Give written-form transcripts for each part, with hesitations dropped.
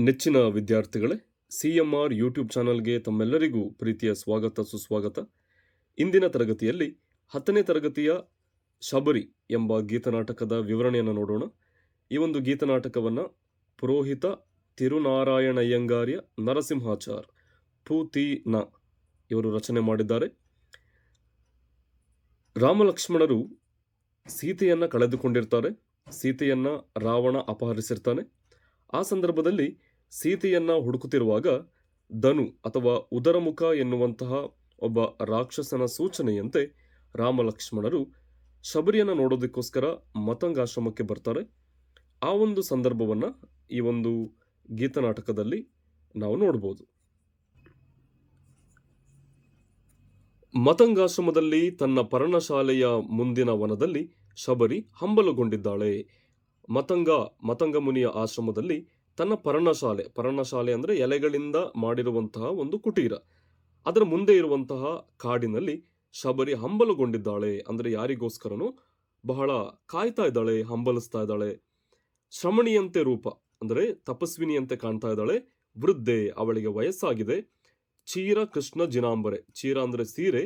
ನೆಚ್ಚಿನ ವಿದ್ಯಾರ್ಥಿಗಳೇ, CMR YouTube ಚಾನಲ್ಗೆ ತಮ್ಮೆಲ್ಲರಿಗೂ ಪ್ರೀತಿಯ ಸ್ವಾಗತ ಸುಸ್ವಾಗತ. ಇಂದಿನ ತರಗತಿಯಲ್ಲಿ 10ನೇ ತರಗತಿಯ ಶಬರಿ ಎಂಬ ಗೀತನಾಟಕದ ವಿವರಣೆಯನ್ನು ನೋಡೋಣ. ಈ ಒಂದು ಗೀತನಾಟಕವನ್ನು ಪುರೋಹಿತ ತಿರುನಾರಾಯಣಯ್ಯಂಗಾರ್ಯ ನರಸಿಂಹಾಚಾರ್ ಪೂತಿನ ಇವರು ರಚನೆ ಮಾಡಿದ್ದಾರೆ. ರಾಮಲಕ್ಷ್ಮಣರು ಸೀತೆಯನ್ನು ಕಳೆದುಕೊಂಡಿರ್ತಾರೆ. ಸೀತೆಯನ್ನು ರಾವಣ ಅಪಹರಿಸಿರ್ತಾನೆ. ಆ ಸಂದರ್ಭದಲ್ಲಿ ಸೀತೆಯನ್ನು ಹುಡುಕುತ್ತಿರುವಾಗ ಧನು ಅಥವಾ ಉದರಮುಖ ಎನ್ನುವಂತಹ ಒಬ್ಬ ರಾಕ್ಷಸನ ಸೂಚನೆಯಂತೆ ರಾಮಲಕ್ಷ್ಮಣರು ಶಬರಿಯನ್ನು ನೋಡೋದಕ್ಕೋಸ್ಕರ ಮತಂಗಾಶ್ರಮಕ್ಕೆ ಬರ್ತಾರೆ. ಆ ಒಂದು ಸಂದರ್ಭವನ್ನು ಈ ಒಂದು ಗೀತನಾಟಕದಲ್ಲಿ ನಾವು ನೋಡ್ಬೋದು. ಮತಂಗಾಶ್ರಮದಲ್ಲಿ ತನ್ನ ಪರ್ಣಶಾಲೆಯ ಮುಂದಿನ ವನದಲ್ಲಿ ಶಬರಿ ಹಂಬಲಗೊಂಡಿದ್ದಾಳೆ. ಮತಂಗ ಮುನಿಯ ಆಶ್ರಮದಲ್ಲಿ ತನ್ನ ಪರ್ಣಶಾಲೆ ಅಂದರೆ ಎಲೆಗಳಿಂದ ಮಾಡಿರುವಂತಹ ಒಂದು ಕುಟೀರ, ಅದರ ಮುಂದೆ ಇರುವಂತಹ ಕಾಡಿನಲ್ಲಿ ಶಬರಿ ಹಂಬಲಗೊಂಡಿದ್ದಾಳೆ. ಅಂದರೆ ಯಾರಿಗೋಸ್ಕರನೂ ಬಹಳ ಕಾಯ್ತಾ ಇದ್ದಾಳೆ, ಹಂಬಲಿಸ್ತಾ ಇದ್ದಾಳೆ. ಶ್ರಮಣಿಯಂತೆ ರೂಪ ಅಂದರೆ ತಪಸ್ವಿನಿಯಂತೆ ಕಾಣ್ತಾ ಇದ್ದಾಳೆ. ವೃದ್ಧೆ, ಅವಳಿಗೆ ವಯಸ್ಸಾಗಿದೆ. ಚೀರ ಕೃಷ್ಣ ಜಿನಾಂಬರೆ, ಚೀರ ಅಂದರೆ ಸೀರೆ,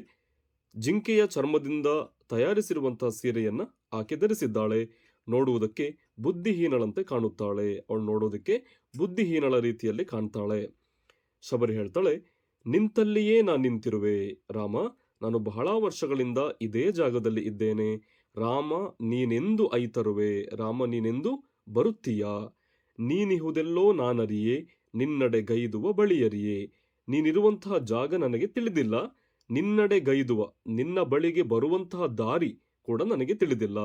ಜಿಂಕೆಯ ಚರ್ಮದಿಂದ ತಯಾರಿಸಿರುವಂತಹ ಸೀರೆಯನ್ನ ಆಕೆ ಧರಿಸಿದ್ದಾಳೆ. ನೋಡುವುದಕ್ಕೆ ಬುದ್ಧಿಹೀನಳಂತೆ ಕಾಣುತ್ತಾಳೆ. ಅವಳು ನೋಡೋದಕ್ಕೆ ಬುದ್ಧಿಹೀನಳ ರೀತಿಯಲ್ಲಿ ಕಾಣ್ತಾಳೆ. ಶಬರಿ ಹೇಳ್ತಾಳೆ, ನಿಂತಲ್ಲಿಯೇ ನಾನು ನಿಂತಿರುವೆ ರಾಮ, ನಾನು ಬಹಳ ವರ್ಷಗಳಿಂದ ಇದೇ ಜಾಗದಲ್ಲಿ ಇದ್ದೇನೆ. ರಾಮ ನೀನೆಂದು ಐತರುವೆ, ರಾಮ ನೀನೆಂದು ಬರುತ್ತೀಯಾ? ನೀನಿಹುದೆಲ್ಲೋ ನಾನರಿಯೇ, ನಿನ್ನಡೆ ಗೈದುವ ಬಳಿಯರಿಯೇ. ನೀನಿರುವಂತಹ ಜಾಗ ನನಗೆ ತಿಳಿದಿಲ್ಲ, ನಿನ್ನಡೆ ಗೈದುವ ನಿನ್ನ ಬಳಿಗೆ ಬರುವಂತಹ ದಾರಿ ಕೂಡ ನನಗೆ ತಿಳಿದಿಲ್ಲ.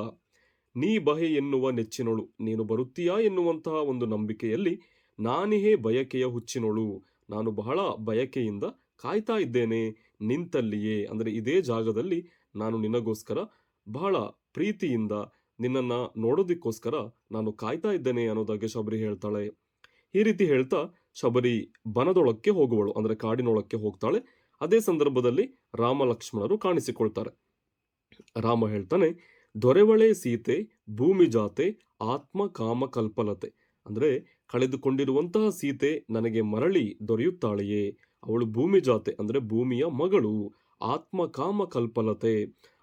ನೀ ಬಹೆ ಎನ್ನುವ ನೆಚ್ಚಿನೊಳು, ನೀನು ಬರುತ್ತೀಯಾ ಎನ್ನುವಂತಹ ಒಂದು ನಂಬಿಕೆಯಲ್ಲಿ ನಾನಿಹೇ ಬಯಕೆಯ ಹುಚ್ಚಿನೊಳು, ನಾನು ಬಹಳ ಬಯಕೆಯಿಂದ ಕಾಯ್ತಾ ಇದ್ದೇನೆ. ನಿಂತಲ್ಲಿಯೇ ಅಂದರೆ ಇದೇ ಜಾಗದಲ್ಲಿ ನಾನು ನಿನಗೋಸ್ಕರ ಬಹಳ ಪ್ರೀತಿಯಿಂದ ನಿನ್ನನ್ನು ನೋಡೋದಕ್ಕೋಸ್ಕರ ನಾನು ಕಾಯ್ತಾ ಇದ್ದೇನೆ ಅನ್ನೋದಾಗಿ ಶಬರಿ ಹೇಳ್ತಾಳೆ. ಈ ರೀತಿ ಹೇಳ್ತಾ ಶಬರಿ ಬನದೊಳಕ್ಕೆ ಹೋಗುವಳು, ಅಂದರೆ ಕಾಡಿನೊಳಕ್ಕೆ ಹೋಗ್ತಾಳೆ. ಅದೇ ಸಂದರ್ಭದಲ್ಲಿ ರಾಮ ಲಕ್ಷ್ಮಣರು ಕಾಣಿಸಿಕೊಳ್ತಾರೆ. ರಾಮ ಹೇಳ್ತಾನೆ, ದೊರೆವಳೆ ಸೀತೆ ಭೂಮಿ ಜಾತೆ ಆತ್ಮ ಕಾಮ ಕಲ್ಪಲತೆ, ಅಂದರೆ ಕಳೆದುಕೊಂಡಿರುವಂತಹ ಸೀತೆ ನನಗೆ ಮರಳಿ ದೊರೆಯುತ್ತಾಳೆಯೇ. ಅವಳು ಭೂಮಿ ಜಾತೆ ಅಂದರೆ ಭೂಮಿಯ ಮಗಳು. ಆತ್ಮ ಕಾಮ ಕಲ್ಪಲತೆ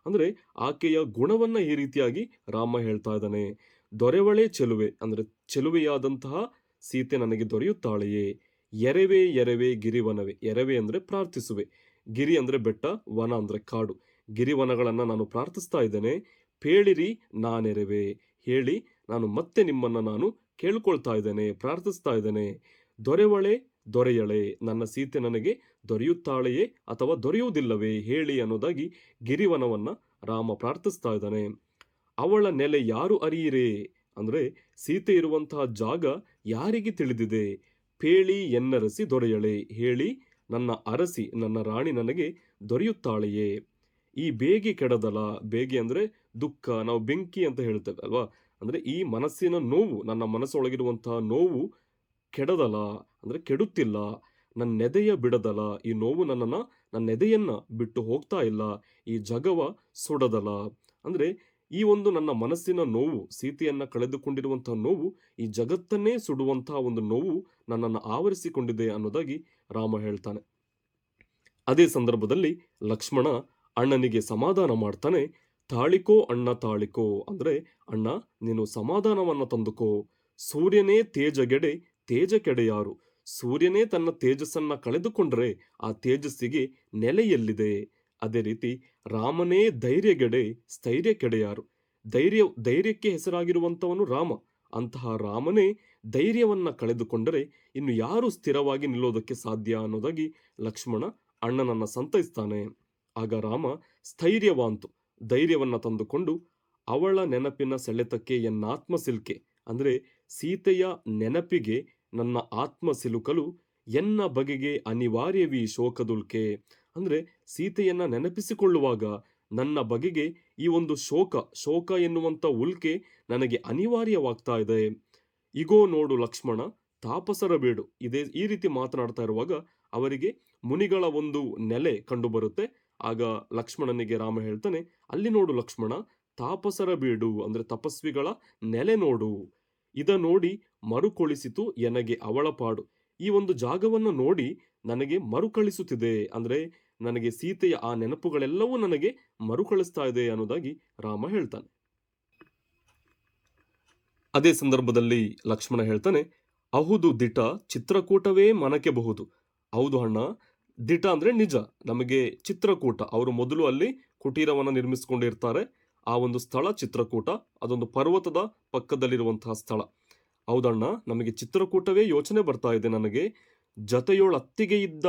ಅಂದರೆ ಆಕೆಯ ಗುಣವನ್ನ ಈ ರೀತಿಯಾಗಿ ರಾಮ ಹೇಳ್ತಾ ಇದ್ದಾನೆ. ದೊರೆವಳೆ ಚೆಲುವೆ ಅಂದರೆ ಚೆಲುವೆಯಾದಂತಹ ಸೀತೆ ನನಗೆ ದೊರೆಯುತ್ತಾಳೆಯೇ. ಎರೆವೆ ಎರೆವೆ ಗಿರಿವನವೇ, ಎರೆವೆ ಅಂದರೆ ಪ್ರಾರ್ಥಿಸುವೆ, ಗಿರಿ ಅಂದರೆ ಬೆಟ್ಟ, ವನ ಅಂದರೆ ಕಾಡು, ಗಿರಿವನಗಳನ್ನು ನಾನು ಪ್ರಾರ್ಥಿಸ್ತಾ ಇದ್ದೇನೆ. ಪೇಳಿರಿ ನಾನೆರೆವೆ, ಹೇಳಿ ನಾನು ಮತ್ತೆ ನಿಮ್ಮನ್ನು ನಾನು ಕೇಳ್ಕೊಳ್ತಾ ಇದ್ದೇನೆ, ಪ್ರಾರ್ಥಿಸ್ತಾ ಇದ್ದೇನೆ. ದೊರೆವಳೆ ದೊರೆಯಳೆ, ನನ್ನ ಸೀತೆ ನನಗೆ ದೊರೆಯುತ್ತಾಳೆಯೇ ಅಥವಾ ದೊರೆಯುವುದಿಲ್ಲವೇ ಹೇಳಿ ಅನ್ನೋದಾಗಿ ಗಿರಿವನವನ್ನ ರಾಮ ಪ್ರಾರ್ಥಿಸ್ತಾ ಇದ್ದಾನೆ. ಅವಳ ನೆಲೆ ಯಾರು ಅರಿಯಿರೇ ಅಂದರೆ ಸೀತೆ ಇರುವಂತಹ ಜಾಗ ಯಾರಿಗೆ ತಿಳಿದಿದೆ. ಪೇಳಿ ಎನ್ನರಸಿ ದೊರೆಯಳೆ, ಹೇಳಿ ನನ್ನ ಅರಸಿ ನನ್ನ ರಾಣಿ ನನಗೆ ದೊರೆಯುತ್ತಾಳೆಯೇ. ಈ ಬೇಗೆ ಕೆಡದಲ, ಬೇಗೆ ಅಂದರೆ ದುಃಖ, ನಾವು ಬೆಂಕಿ ಅಂತ ಹೇಳ್ತೇವೆ ಅಲ್ವಾ, ಅಂದರೆ ಈ ಮನಸ್ಸಿನ ನೋವು, ನನ್ನ ಮನಸ್ಸೊಳಗಿರುವಂತಹ ನೋವು ಕೆಡದಲ ಅಂದರೆ ಕೆಡುತ್ತಿಲ್ಲ. ನನ್ನ ನೆದೆಯ ಬಿಡದಲ, ಈ ನೋವು ನನ್ನ ನೆದೆಯನ್ನ ಬಿಟ್ಟು ಹೋಗ್ತಾ ಇಲ್ಲ. ಈ ಜಗವ ಸುಡದಲ ಅಂದರೆ ಈ ಒಂದು ನನ್ನ ಮನಸ್ಸಿನ ನೋವು, ಸೀತೆಯನ್ನ ಕಳೆದುಕೊಂಡಿರುವಂತಹ ನೋವು, ಈ ಜಗತ್ತನ್ನೇ ಸುಡುವಂತಹ ಒಂದು ನೋವು ನನ್ನನ್ನು ಆವರಿಸಿಕೊಂಡಿದೆ ಅನ್ನೋದಾಗಿ ರಾಮ ಹೇಳ್ತಾನೆ. ಅದೇ ಸಂದರ್ಭದಲ್ಲಿ ಲಕ್ಷ್ಮಣ ಅಣ್ಣನಿಗೆ ಸಮಾಧಾನ ಮಾಡ್ತಾನೆ. ತಾಳಿಕೋ ಅಣ್ಣ ತಾಳಿಕೋ ಅಂದರೆ ಅಣ್ಣ ನೀನು ಸಮಾಧಾನವನ್ನ ತಂದುಕೋ. ಸೂರ್ಯನೇ ತೇಜಗೆಡೆ ತೇಜ ಕೆಡೆಯಾರು, ಸೂರ್ಯನೇ ತನ್ನ ತೇಜಸ್ಸನ್ನ ಕಳೆದುಕೊಂಡ್ರೆ ಆ ತೇಜಸ್ಸಿಗೆ ನೆಲೆಯಲ್ಲಿದೆ. ಅದೇ ರೀತಿ ರಾಮನೇ ಧೈರ್ಯಗೆಡೆ ಸ್ಥೈರ್ಯ ಕೆಡೆಯಾರು, ಧೈರ್ಯಕ್ಕೆ ಹೆಸರಾಗಿರುವಂತವನು ರಾಮ. ಅಂತಹ ರಾಮನೇ ಧೈರ್ಯವನ್ನ ಕಳೆದುಕೊಂಡರೆ ಇನ್ನು ಯಾರು ಸ್ಥಿರವಾಗಿ ನಿಲ್ಲೋದಕ್ಕೆ ಸಾಧ್ಯ ಅನ್ನೋದಾಗಿ ಲಕ್ಷ್ಮಣ ಅಣ್ಣನನ್ನ ಸಂತೈಸ್ತಾನೆ. ಆಗ ರಾಮ ಸ್ಥೈರ್ಯವಾಂತು, ಧೈರ್ಯವನ್ನ ತಂದುಕೊಂಡು ಅವಳ ನೆನಪಿನ ಸೆಳೆತಕ್ಕೆ ಎನ್ನಾತ್ಮ ಸಿಲ್ಕೆ ಅಂದರೆ ಸೀತೆಯ ನೆನಪಿಗೆ ನನ್ನ ಆತ್ಮ ಸಿಲುಕಲು ಎನ್ನ ಬಗೆಗೆ ಅನಿವಾರ್ಯವೀ ಶೋಕದುಲ್ಕೆ ಅಂದರೆ ಸೀತೆಯನ್ನ ನೆನಪಿಸಿಕೊಳ್ಳುವಾಗ ನನ್ನ ಬಗೆಗೆ ಈ ಒಂದು ಶೋಕ ಎನ್ನುವಂತ ಉಲ್ಕೆ ನನಗೆ ಅನಿವಾರ್ಯವಾಗ್ತಾ ಇದೆ. ಇಗೋ ನೋಡು ಲಕ್ಷ್ಮಣ ತಾಪಸರ ಬೇಡು, ಈ ರೀತಿ ಮಾತನಾಡ್ತಾ ಇರುವಾಗ ಅವರಿಗೆ ಮುನಿಗಳ ಒಂದು ನೆಲೆ ಕಂಡು ಬರುತ್ತೆ. ಆಗ ಲಕ್ಷ್ಮಣನಿಗೆ ರಾಮ ಹೇಳ್ತಾನೆ, ಅಲ್ಲಿ ನೋಡು ಲಕ್ಷ್ಮಣ ತಾಪಸರ ಬೀಡು ಅಂದ್ರೆ ತಪಸ್ವಿಗಳ ನೆಲೆ ನೋಡು. ಇದ ನೋಡಿ ಮರುಕೊಳಿಸಿತು ಎನಗೆ ಅವಳ ಪಾಡು. ಈ ಒಂದು ಜಾಗವನ್ನು ನೋಡಿ ನನಗೆ ಮರುಕಳಿಸುತ್ತಿದೆ, ಅಂದ್ರೆ ನನಗೆ ಸೀತೆಯ ಆ ನೆನಪುಗಳೆಲ್ಲವೂ ನನಗೆ ಮರುಕಳಿಸ್ತಾ ಇದೆ ಅನ್ನೋದಾಗಿ ರಾಮ ಹೇಳ್ತಾನೆ. ಅದೇ ಸಂದರ್ಭದಲ್ಲಿ ಲಕ್ಷ್ಮಣ ಹೇಳ್ತಾನೆ, ಅಹುದು ದಿಟ ಚಿತ್ರಕೂಟವೇ ಮನಕ್ಕೆ ಬಹುದು. ಹೌದು ಅಣ್ಣ, ದಿಟ ಅಂದ್ರೆ ನಿಜ. ನಮಗೆ ಚಿತ್ರಕೂಟ, ಅವರು ಮೊದಲು ಅಲ್ಲಿ ಕುಟೀರವನ್ನು ನಿರ್ಮಿಸಿಕೊಂಡಿರ್ತಾರೆ. ಆ ಒಂದು ಸ್ಥಳ ಚಿತ್ರಕೂಟ, ಅದೊಂದು ಪರ್ವತದ ಪಕ್ಕದಲ್ಲಿರುವಂತಹ ಸ್ಥಳ. ಹೌದಣ್ಣ, ನಮಗೆ ಚಿತ್ರಕೂಟವೇ ಯೋಚನೆ ಬರ್ತಾ ಇದೆ ನನಗೆ. ಜೊತೆಯೋಳು ಅತ್ತಿಗೆ ಇದ್ದ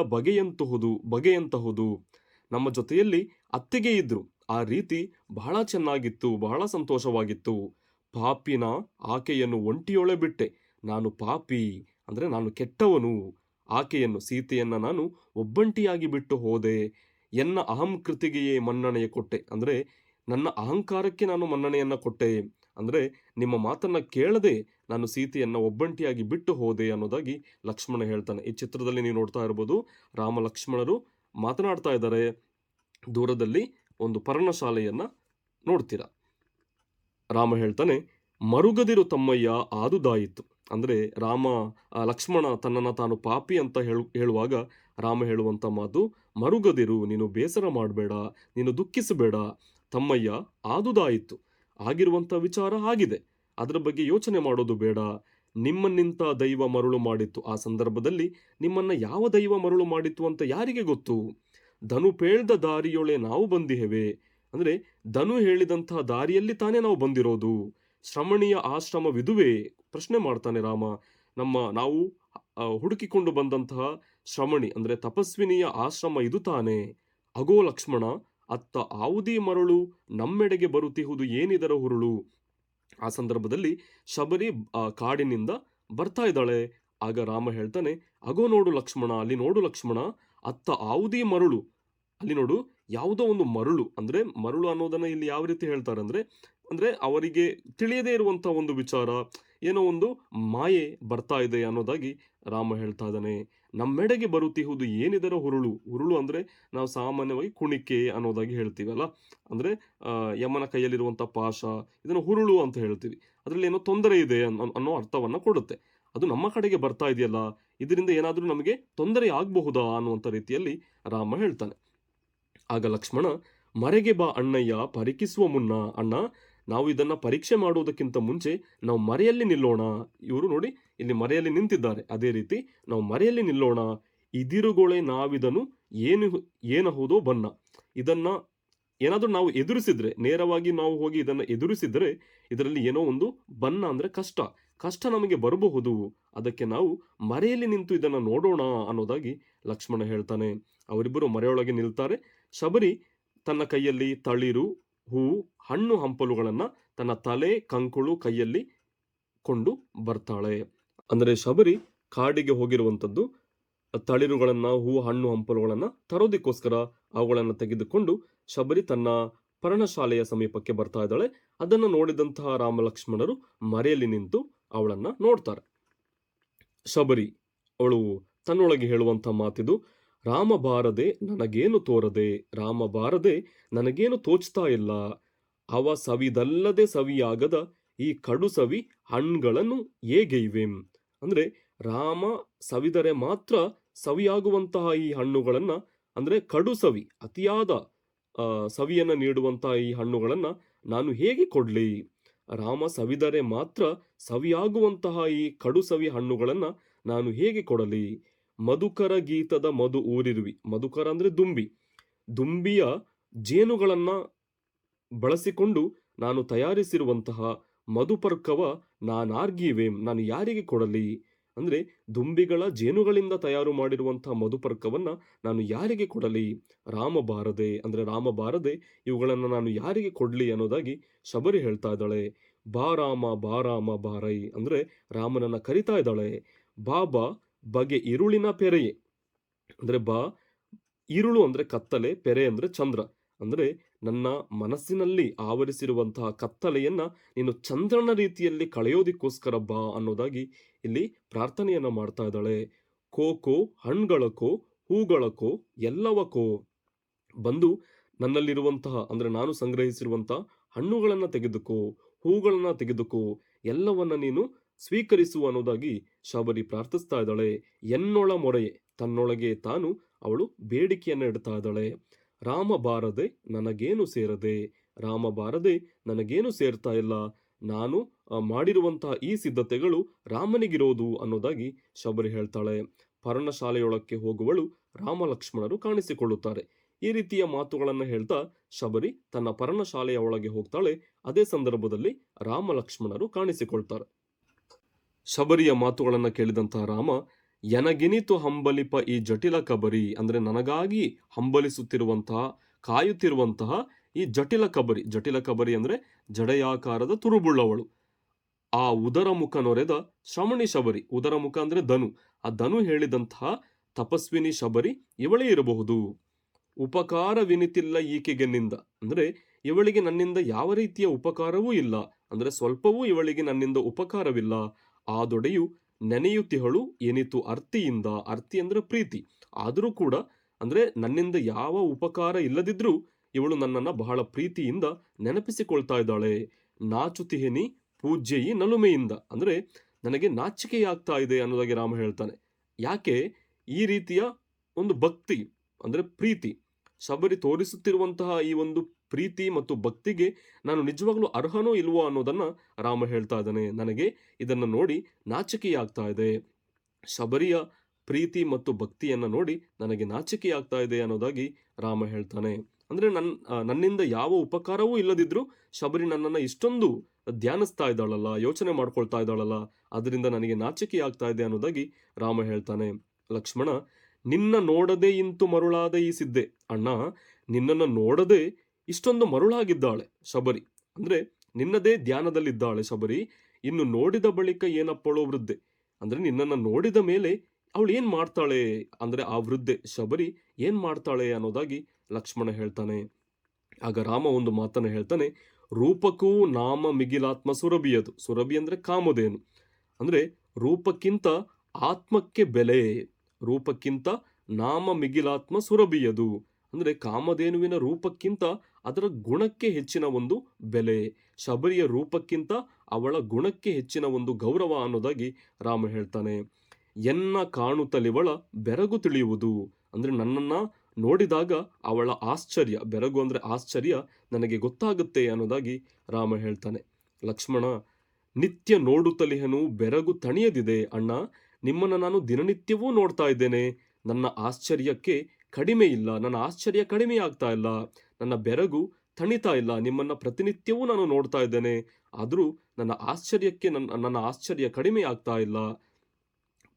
ಬಗೆಯಂತಹುದು. ನಮ್ಮ ಜೊತೆಯಲ್ಲಿ ಅತ್ತಿಗೆ ಇದ್ರು, ಆ ರೀತಿ ಬಹಳ ಚೆನ್ನಾಗಿತ್ತು, ಬಹಳ ಸಂತೋಷವಾಗಿತ್ತು. ಪಾಪಿನ ಆಕೆಯನ್ನು ಒಂಟಿಯೊಳೆ ಬಿಟ್ಟೆ. ನಾನು ಪಾಪಿ ಅಂದ್ರೆ ನಾನು ಕೆಟ್ಟವನು. ಆಕೆಯನ್ನು, ಸೀತೆಯನ್ನ ನಾನು ಒಬ್ಬಂಟಿಯಾಗಿ ಬಿಟ್ಟು ಹೋದೆ. ಎನ್ನ ಅಹಂಕೃತಿಗೆಯೇ ಮನ್ನಣೆಯ ಕೊಟ್ಟೆ, ಅಂದ್ರೆ ನನ್ನ ಅಹಂಕಾರಕ್ಕೆ ನಾನು ಮನ್ನಣೆಯನ್ನ ಕೊಟ್ಟೆ. ಅಂದ್ರೆ ನಿಮ್ಮ ಮಾತನ್ನ ಕೇಳದೆ ನಾನು ಸೀತೆಯನ್ನ ಒಬ್ಬಂಟಿಯಾಗಿ ಬಿಟ್ಟು ಹೋದೆ ಅನ್ನೋದಾಗಿ ಲಕ್ಷ್ಮಣ ಹೇಳ್ತಾನೆ. ಈ ಚಿತ್ರದಲ್ಲಿ ನೀವು ನೋಡ್ತಾ ಇರ್ಬೋದು, ರಾಮ ಲಕ್ಷ್ಮಣರು ಮಾತನಾಡ್ತಾ ಇದ್ದಾರೆ. ದೂರದಲ್ಲಿ ಒಂದು ಪರ್ಣಶಾಲೆಯನ್ನ ನೋಡ್ತೀರಾ. ರಾಮ ಹೇಳ್ತಾನೆ, ಮರುಗದಿರು ತಮ್ಮಯ್ಯ ಆದುದಾಯಿತು. ಅಂದ್ರೆ ಲಕ್ಷ್ಮಣ ತನ್ನನ್ನು ತಾನು ಪಾಪಿ ಅಂತ ಹೇಳುವಾಗ ರಾಮ ಹೇಳುವಂತ ಮಾತು, ಮರುಗದಿರು, ನೀನು ಬೇಸರ ಮಾಡಬೇಡ, ನೀನು ದುಃಖಿಸಬೇಡ, ತಮ್ಮಯ್ಯ ಆದುದಾಯಿತು, ಆಗಿರುವಂತ ವಿಚಾರ ಆಗಿದೆ, ಅದರ ಬಗ್ಗೆ ಯೋಚನೆ ಮಾಡೋದು ಬೇಡ. ನಿಮ್ಮನ್ನಿಂತ ದೈವ ಮರುಳು ಮಾಡಿತ್ತು. ಆ ಸಂದರ್ಭದಲ್ಲಿ ನಿಮ್ಮನ್ನ ಯಾವ ದೈವ ಮರುಳು ಮಾಡಿತ್ತು ಅಂತ ಯಾರಿಗೆ ಗೊತ್ತು? ಧನು ಪೇಳ್ದ ದಾರಿಯೊಳೆ ನಾವು ಬಂದಿಹೇವೆ. ಅಂದ್ರೆ ಧನು ಹೇಳಿದಂತಹ ದಾರಿಯಲ್ಲಿ ತಾನೇ ನಾವು ಬಂದಿರೋದು. ಶ್ರಮಣಿಯ ಆಶ್ರಮವಿದುವೇ? ಪ್ರಶ್ನೆ ಮಾಡ್ತಾನೆ ರಾಮ. ನಾವು ಹುಡುಕಿಕೊಂಡು ಬಂದಂತಹ ಶ್ರಮಣಿ ಅಂದ್ರೆ ತಪಸ್ವಿನಿಯ ಆಶ್ರಮ ಇದು ತಾನೇ. ಅಗೋ ಲಕ್ಷ್ಮಣ, ಅತ್ತ ಆವುದಿ ಮರಳು ನಮ್ಮೆಡೆಗೆ ಬರುತ್ತಿಹುದು ಏನಿದರ ಹುರುಳು. ಆ ಸಂದರ್ಭದಲ್ಲಿ ಶಬರಿ ಕಾಡಿನಿಂದ ಬರ್ತಾ ಇದ್ದಾಳೆ. ಆಗ ರಾಮ ಹೇಳ್ತಾನೆ, ಅಗೋ ನೋಡು ಲಕ್ಷ್ಮಣ, ಅಲ್ಲಿ ನೋಡು ಲಕ್ಷ್ಮಣ, ಅತ್ತ ಆವುದಿ ಮರಳು, ಅಲ್ಲಿ ನೋಡು ಯಾವುದೋ ಒಂದು ಮರಳು. ಅಂದ್ರೆ ಮರಳು ಅನ್ನೋದನ್ನ ಇಲ್ಲಿ ಯಾವ ರೀತಿ ಹೇಳ್ತಾರೆ ಅಂದ್ರೆ ಅವರಿಗೆ ತಿಳಿಯದೇ ಇರುವಂತ ಒಂದು ವಿಚಾರ, ಏನೋ ಒಂದು ಮಾಯೆ ಬರ್ತಾ ಇದೆ ಅನ್ನೋದಾಗಿ ರಾಮ ಹೇಳ್ತಾ ಇದ್ದಾನೆ. ನಮ್ಮೆಡೆಗೆ ಬರುತ್ತಿಹುದು ಏನಿದರ ಹುರುಳು ಅಂದ್ರೆ ನಾವು ಸಾಮಾನ್ಯವಾಗಿ ಕುಣಿಕೆ ಅನ್ನೋದಾಗಿ ಹೇಳ್ತೀವಲ್ಲ, ಅಂದ್ರೆ ಯಮನ ಕೈಯಲ್ಲಿರುವಂತ ಪಾಶ, ಇದನ್ನು ಹುರುಳು ಅಂತ ಹೇಳ್ತೀವಿ. ಅದರಲ್ಲಿ ಏನೋ ತೊಂದರೆ ಇದೆ ಅನ್ನೋ ಅರ್ಥವನ್ನ ಕೊಡುತ್ತೆ. ಅದು ನಮ್ಮ ಕಡೆಗೆ ಬರ್ತಾ ಇದೆಯಲ್ಲ, ಇದರಿಂದ ಏನಾದ್ರೂ ನಮಗೆ ತೊಂದರೆ ಆಗಬಹುದಾ ಅನ್ನುವಂಥ ರೀತಿಯಲ್ಲಿ ರಾಮ ಹೇಳ್ತಾನೆ. ಆಗ ಲಕ್ಷ್ಮಣ, ಮರೆಗೆ ಬಾ ಅಣ್ಣಯ್ಯ ಪರಿಕಿಸುವ ಮುನ್ನ. ಅಣ್ಣ, ನಾವು ಇದನ್ನ ಪರೀಕ್ಷೆ ಮಾಡುವುದಕ್ಕಿಂತ ಮುಂಚೆ ನಾವು ಮರೆಯಲ್ಲಿ ನಿಲ್ಲೋಣ. ಇವರು ನೋಡಿ ಇಲ್ಲಿ ಮರೆಯಲ್ಲಿ ನಿಂತಿದ್ದಾರೆ, ಅದೇ ರೀತಿ ನಾವು ಮರೆಯಲ್ಲಿ ನಿಲ್ಲೋಣ. ಇದಿರುಗೊಳೆ ನಾವಿದನು ಏನಹುದೋ ಬನ್ನ. ಇದನ್ನ ಏನಾದ್ರೂ ನಾವು ಎದುರಿಸಿದ್ರೆ, ನೇರವಾಗಿ ನಾವು ಹೋಗಿ ಇದನ್ನ ಎದುರಿಸಿದ್ರೆ ಇದರಲ್ಲಿ ಏನೋ ಒಂದು ಬನ್ನ ಅಂದ್ರೆ ಕಷ್ಟ ನಮಗೆ ಬರಬಹುದು. ಅದಕ್ಕೆ ನಾವು ಮರೆಯಲ್ಲಿ ನಿಂತು ಇದನ್ನ ನೋಡೋಣ ಅನ್ನೋದಾಗಿ ಲಕ್ಷ್ಮಣ ಹೇಳ್ತಾನೆ. ಅವರಿಬ್ಬರು ಮರೆಯೊಳಗೆ ನಿಲ್ತಾರೆ. ಶಬರಿ ತನ್ನ ಕೈಯಲ್ಲಿ ತಳಿರು, ಹೂ, ಹಣ್ಣು ಹಂಪಲುಗಳನ್ನ ತನ್ನ ತಲೆ, ಕಂಕುಳು ಕೈಯಲ್ಲಿ ಕೊಂಡು ಬರ್ತಾಳೆ. ಅಂದ್ರೆ ಶಬರಿ ಕಾಡಿಗೆ ಹೋಗಿರುವಂತದ್ದು ತಳಿರುಗಳನ್ನ, ಹೂ, ಹಣ್ಣು ಹಂಪಲುಗಳನ್ನ ತರೋದಕ್ಕೋಸ್ಕರ ಅವುಗಳನ್ನ ತೆಗೆದುಕೊಂಡು ಶಬರಿ ತನ್ನ ಪರ್ಣಶಾಲೆಯ ಸಮೀಪಕ್ಕೆ ಬರ್ತಾ ಇದ್ದಾಳೆ. ಅದನ್ನು ನೋಡಿದಂತಹ ರಾಮ ಲಕ್ಷ್ಮಣರು ಮರೆಯಲ್ಲಿ ನಿಂತು ಅವಳನ್ನ ನೋಡ್ತಾರೆ. ಶಬರಿ ಅವಳು ತನ್ನೊಳಗೆ ಹೇಳುವಂತ ಮಾತಿದು, ರಾಮ ಬಾರದೆ ನನಗೇನು ತೋರದೆ, ರಾಮ ಬಾರದೆ ನನಗೇನು ತೋಚ್ತಾ ಇಲ್ಲ. ಅವ ಸವಿದಲ್ಲದೆ ಸವಿಯಾಗದ ಈ ಕಡು ಸವಿ ಹಣ್ಗಳನ್ನು ಹೇಗೈವೆಂ. ಅಂದ್ರೆ ರಾಮ ಸವಿದರೆ ಮಾತ್ರ ಸವಿಯಾಗುವಂತಹ ಈ ಹಣ್ಣುಗಳನ್ನ, ಅಂದ್ರೆ ಕಡು ಸವಿ, ಅತಿಯಾದ ಸವಿಯನ್ನ ನೀಡುವಂತಹ ಈ ಹಣ್ಣುಗಳನ್ನ ನಾನು ಹೇಗೆ ಕೊಡ್ಲಿ? ರಾಮ ಸವಿದರೆ ಮಾತ್ರ ಸವಿಯಾಗುವಂತಹ ಈ ಕಡು ಸವಿ ಹಣ್ಣುಗಳನ್ನ ನಾನು ಹೇಗೆ ಕೊಡಲಿ? ಮಧುಕರ ಗೀತದ ಮಧು ಊರಿರುವಿ. ಮಧುಕರ ಅಂದ್ರೆ ದುಂಬಿಯ ಜೇನುಗಳನ್ನ ಬಳಸಿಕೊಂಡು ನಾನು ತಯಾರಿಸಿರುವಂತಹ ಮಧುಪರ್ಕವ ನಾನಾರ್ಗಿವೇಂ, ನಾನು ಯಾರಿಗೆ ಕೊಡಲಿ? ಅಂದ್ರೆ ದುಂಬಿಗಳ ಜೇನುಗಳಿಂದ ತಯಾರು ಮಾಡಿರುವಂತಹ ಮಧುಪರ್ಕವನ್ನ ನಾನು ಯಾರಿಗೆ ಕೊಡಲಿ? ರಾಮ ಬಾರದೆ ಇವುಗಳನ್ನ ನಾನು ಯಾರಿಗೆ ಕೊಡ್ಲಿ ಅನ್ನೋದಾಗಿ ಶಬರಿ ಹೇಳ್ತಾ ಇದ್ದಾಳೆ. ಬಾ ರಾಮ ಬಾರೈ, ಅಂದ್ರೆ ರಾಮನನ್ನ ಕರಿತಾ ಇದ್ದಾಳೆ. ಬಾಬಾ ಬಗೆ ಇರುಳಿನ ಪೆರೆಯೇ, ಅಂದ್ರೆ ಇರುಳು ಅಂದ್ರೆ ಕತ್ತಲೆ, ಪೆರೆ ಅಂದ್ರೆ ಚಂದ್ರ. ಅಂದ್ರೆ ನನ್ನ ಮನಸ್ಸಿನಲ್ಲಿ ಆವರಿಸಿರುವಂತಹ ಕತ್ತಲೆಯನ್ನ ನೀನು ಚಂದ್ರನ ರೀತಿಯಲ್ಲಿ ಕಳೆಯೋದಿಕ್ಕೋಸ್ಕರ ಬಾ ಅನ್ನೋದಾಗಿ ಇಲ್ಲಿ ಪ್ರಾರ್ಥನೆಯನ್ನ ಮಾಡ್ತಾ ಇದ್ದಾಳೆ. ಕೋಕೋ ಹಣ್ಗಳಕೋ ಹೂಗಳಕೋ ಎಲ್ಲವಕೋ, ಬಂದು ನನ್ನಲ್ಲಿರುವಂತಹ, ಅಂದ್ರೆ ನಾನು ಸಂಗ್ರಹಿಸಿರುವಂತಹ ಹಣ್ಣುಗಳನ್ನ ತೆಗೆದುಕೋ, ಹೂಗಳನ್ನ ತೆಗೆದುಕೋ, ಎಲ್ಲವನ್ನ ನೀನು ಸ್ವೀಕರಿಸು ಅನ್ನೋದಾಗಿ ಶಬರಿ ಪ್ರಾರ್ಥಿಸ್ತಾ ಇದ್ದಾಳೆ. ಎನ್ನೊಳ ಮೊರೆಯೇ, ತನ್ನೊಳಗೆ ತಾನು ಅವಳು ಬೇಡಿಕೆಯನ್ನು ಇಡ್ತಾ ಇದ್ದಾಳೆ. ರಾಮ ಬಾರದೆ ನನಗೇನು ಸೇರದೆ, ರಾಮ ಬಾರದೆ ನನಗೇನು ಸೇರ್ತಾ ಇಲ್ಲ, ನಾನು ಮಾಡಿರುವಂತಹ ಈ ಸಿದ್ಧತೆಗಳು ರಾಮನಿಗಿರೋದು ಅನ್ನೋದಾಗಿ ಶಬರಿ ಹೇಳ್ತಾಳೆ. ಪರ್ಣಶಾಲೆಯೊಳಕ್ಕೆ ಹೋಗುವಳು ರಾಮ ಲಕ್ಷ್ಮಣರು ಕಾಣಿಸಿಕೊಳ್ಳುತ್ತಾರೆ. ಈ ರೀತಿಯ ಮಾತುಗಳನ್ನು ಹೇಳ್ತಾ ಶಬರಿ ತನ್ನ ಪರ್ಣಶಾಲೆಯ ಒಳಗೆ ಹೋಗ್ತಾಳೆ. ಅದೇ ಸಂದರ್ಭದಲ್ಲಿ ರಾಮ ಲಕ್ಷ್ಮಣರು ಕಾಣಿಸಿಕೊಳ್ತಾರೆ. ಶಬರಿಯ ಮಾತುಗಳನ್ನು ಕೇಳಿದಂತಹ ರಾಮ, ಎನಗಿನಿತು ಹಂಬಲಿಪ ಈ ಜಟಿಲ ಕಬರಿ, ಅಂದ್ರೆ ನನಗಾಗಿ ಹಂಬಲಿಸುತ್ತಿರುವಂತಹ, ಕಾಯುತ್ತಿರುವಂತಹ ಈ ಜಟಿಲ ಕಬರಿ. ಜಟಿಲ ಕಬರಿ ಅಂದ್ರೆ ಜಡೆಯಾಕಾರದ ತುರುಬುಳ್ಳವಳು. ಆ ಉದರ ಮುಖ ನೊರೆದ ಶ್ರಮಣಿ ಶಬರಿ. ಉದರ ಮುಖ ಅಂದ್ರೆ ಧನು. ಆ ಧನು ಹೇಳಿದಂತಹ ತಪಸ್ವಿನಿ ಶಬರಿ ಇವಳೇ ಇರಬಹುದು. ಉಪಕಾರ ವಿನಿತಿಲ್ಲ ಈಕೆಗೆನ್ನಿಂದ, ಅಂದ್ರೆ ಇವಳಿಗೆ ನನ್ನಿಂದ ಯಾವ ರೀತಿಯ ಉಪಕಾರವೂ ಇಲ್ಲ, ಅಂದ್ರೆ ಸ್ವಲ್ಪವೂ ಇವಳಿಗೆ ನನ್ನಿಂದ ಉಪಕಾರವಿಲ್ಲ. ಆದೊಡೆಯು ನೆನೆಯುತ್ತಿಹಳು ಎನಿತು ಅರ್ತಿಯಿಂದ. ಅರ್ತಿ ಅಂದ್ರೆ ಪ್ರೀತಿ. ಆದರೂ ಕೂಡ ಅಂದ್ರೆ ನನ್ನಿಂದ ಯಾವ ಉಪಕಾರ ಇಲ್ಲದಿದ್ರೂ ಇವಳು ನನ್ನನ್ನ ಬಹಳ ಪ್ರೀತಿಯಿಂದ ನೆನಪಿಸಿಕೊಳ್ತಾ ಇದ್ದಾಳೆ. ನಾಚುತಿಹೆನಿ ಪೂಜ್ಯಯಿ ನಲುಮೆಯಿಂದ, ಅಂದ್ರೆ ನನಗೆ ನಾಚಿಕೆಯಾಗ್ತಾ ಇದೆ ಅನ್ನೋದಾಗಿ ರಾಮ ಹೇಳ್ತಾನೆ. ಯಾಕೆ ಈ ರೀತಿಯ ಒಂದು ಭಕ್ತಿ ಅಂದ್ರೆ ಪ್ರೀತಿ, ಶಬರಿ ತೋರಿಸುತ್ತಿರುವಂತಹ ಈ ಒಂದು ಪ್ರೀತಿ ಮತ್ತು ಭಕ್ತಿಗೆ ನಾನು ನಿಜವಾಗ್ಲೂ ಅರ್ಹನೋ ಇಲ್ವೋ ಅನ್ನೋದನ್ನ ರಾಮ ಹೇಳ್ತಾ ಇದ್ದಾನೆ. ನನಗೆ ಇದನ್ನು ನೋಡಿ ನಾಚಿಕೆಯಾಗ್ತಾ ಇದೆ. ಶಬರಿಯ ಪ್ರೀತಿ ಮತ್ತು ಭಕ್ತಿಯನ್ನ ನೋಡಿ ನನಗೆ ನಾಚಿಕೆಯಾಗ್ತಾ ಇದೆ ಅನ್ನೋದಾಗಿ ರಾಮ ಹೇಳ್ತಾನೆ. ಅಂದ್ರೆ ನನ್ನಿಂದ ಯಾವ ಉಪಕಾರವೂ ಇಲ್ಲದಿದ್ರೂ ಶಬರಿ ನನ್ನನ್ನ ಇಷ್ಟೊಂದು ಧ್ಯಾನಿಸ್ತಾ ಇದ್ದಾಳಲ್ಲ, ಯೋಚನೆ ಮಾಡ್ಕೊಳ್ತಾ ಇದ್ದಾಳಲ್ಲ, ಅದರಿಂದ ನನಗೆ ನಾಚಿಕೆಯಾಗ್ತಾ ಇದೆ ಅನ್ನೋದಾಗಿ ರಾಮ ಹೇಳ್ತಾನೆ. ಲಕ್ಷ್ಮಣ, ನಿನ್ನ ನೋಡದೆ ಇಂತು ಮರುಳಾದ ಈ ಸಿದ್ಧೆ. ಅಣ್ಣ, ನಿನ್ನನ್ನು ನೋಡದೆ ಇಷ್ಟೊಂದು ಮರುಳಾಗಿದ್ದಾಳೆ ಶಬರಿ, ಅಂದ್ರೆ ನಿನ್ನದೇ ಧ್ಯಾನದಲ್ಲಿದ್ದಾಳೆ ಶಬರಿ. ಇನ್ನು ನೋಡಿದ ಬಳಿಕ ಏನಪ್ಪಳೋ ವೃದ್ಧೆ, ಅಂದ್ರೆ ನಿನ್ನನ್ನು ನೋಡಿದ ಮೇಲೆ ಅವಳು ಏನ್ ಮಾಡ್ತಾಳೆ, ಅಂದ್ರೆ ಆ ವೃದ್ಧೆ ಶಬರಿ ಏನ್ ಮಾಡ್ತಾಳೆ ಅನ್ನೋದಾಗಿ ಲಕ್ಷ್ಮಣ ಹೇಳ್ತಾನೆ. ಆಗ ರಾಮ ಒಂದು ಮಾತನ್ನ ಹೇಳ್ತಾನೆ, ರೂಪಕ್ಕೂ ನಾಮ ಮಿಗಿಲಾತ್ಮ ಸುರಭಿಯದು. ಸುರಭಿ ಅಂದ್ರೆ ಕಾಮಧೇನು, ಅಂದ್ರೆ ರೂಪಕ್ಕಿಂತ ಆತ್ಮಕ್ಕೆ ಬೆಲೆ. ರೂಪಕ್ಕಿಂತ ನಾಮ ಮಿಗಿಲಾತ್ಮ ಸುರಭಿಯದು, ಅಂದ್ರೆ ಕಾಮಧೇನುವಿನ ರೂಪಕ್ಕಿಂತ ಅದರ ಗುಣಕ್ಕೆ ಹೆಚ್ಚಿನ ಒಂದು ಬೆಲೆ. ಶಬರಿಯ ರೂಪಕ್ಕಿಂತ ಅವಳ ಗುಣಕ್ಕೆ ಹೆಚ್ಚಿನ ಒಂದು ಗೌರವ ಅನ್ನೋದಾಗಿ ರಾಮ ಹೇಳ್ತಾನೆ. ಎನ್ನ ಕಾಣುತ್ತಲಿವಳ ಬೆರಗು ತಿಳಿಯುವುದು, ಅಂದ್ರೆ ನನ್ನನ್ನ ನೋಡಿದಾಗ ಅವಳ ಆಶ್ಚರ್ಯ, ಬೆರಗು ಅಂದ್ರೆ ಆಶ್ಚರ್ಯ, ನನಗೆ ಗೊತ್ತಾಗುತ್ತೆ ಅನ್ನೋದಾಗಿ ರಾಮ ಹೇಳ್ತಾನೆ. ಲಕ್ಷ್ಮಣ, ನಿತ್ಯ ನೋಡುತ್ತಲಿಹನು ಬೆರಗು ತಣಿಯದಿದೆ. ಅಣ್ಣ, ನಿಮ್ಮನ್ನ ನಾನು ದಿನನಿತ್ಯವೂ ನೋಡ್ತಾ ಇದ್ದೇನೆ, ನನ್ನ ಆಶ್ಚರ್ಯಕ್ಕೆ ಕಡಿಮೆ ಇಲ್ಲ, ನನ್ನ ಆಶ್ಚರ್ಯ ಕಡಿಮೆ ಆಗ್ತಾ ಇಲ್ಲ, ನನ್ನ ಬೆರಗು ತಣಿತಾ ಇಲ್ಲ. ನಿಮ್ಮನ್ನ ಪ್ರತಿನಿತ್ಯವೂ ನಾನು ನೋಡ್ತಾ ಇದ್ದೇನೆ, ಆದರೂ ನನ್ನ ಆಶ್ಚರ್ಯಕ್ಕೆ ನನ್ನ ಆಶ್ಚರ್ಯ ಕಡಿಮೆ ಆಗ್ತಾ ಇಲ್ಲ.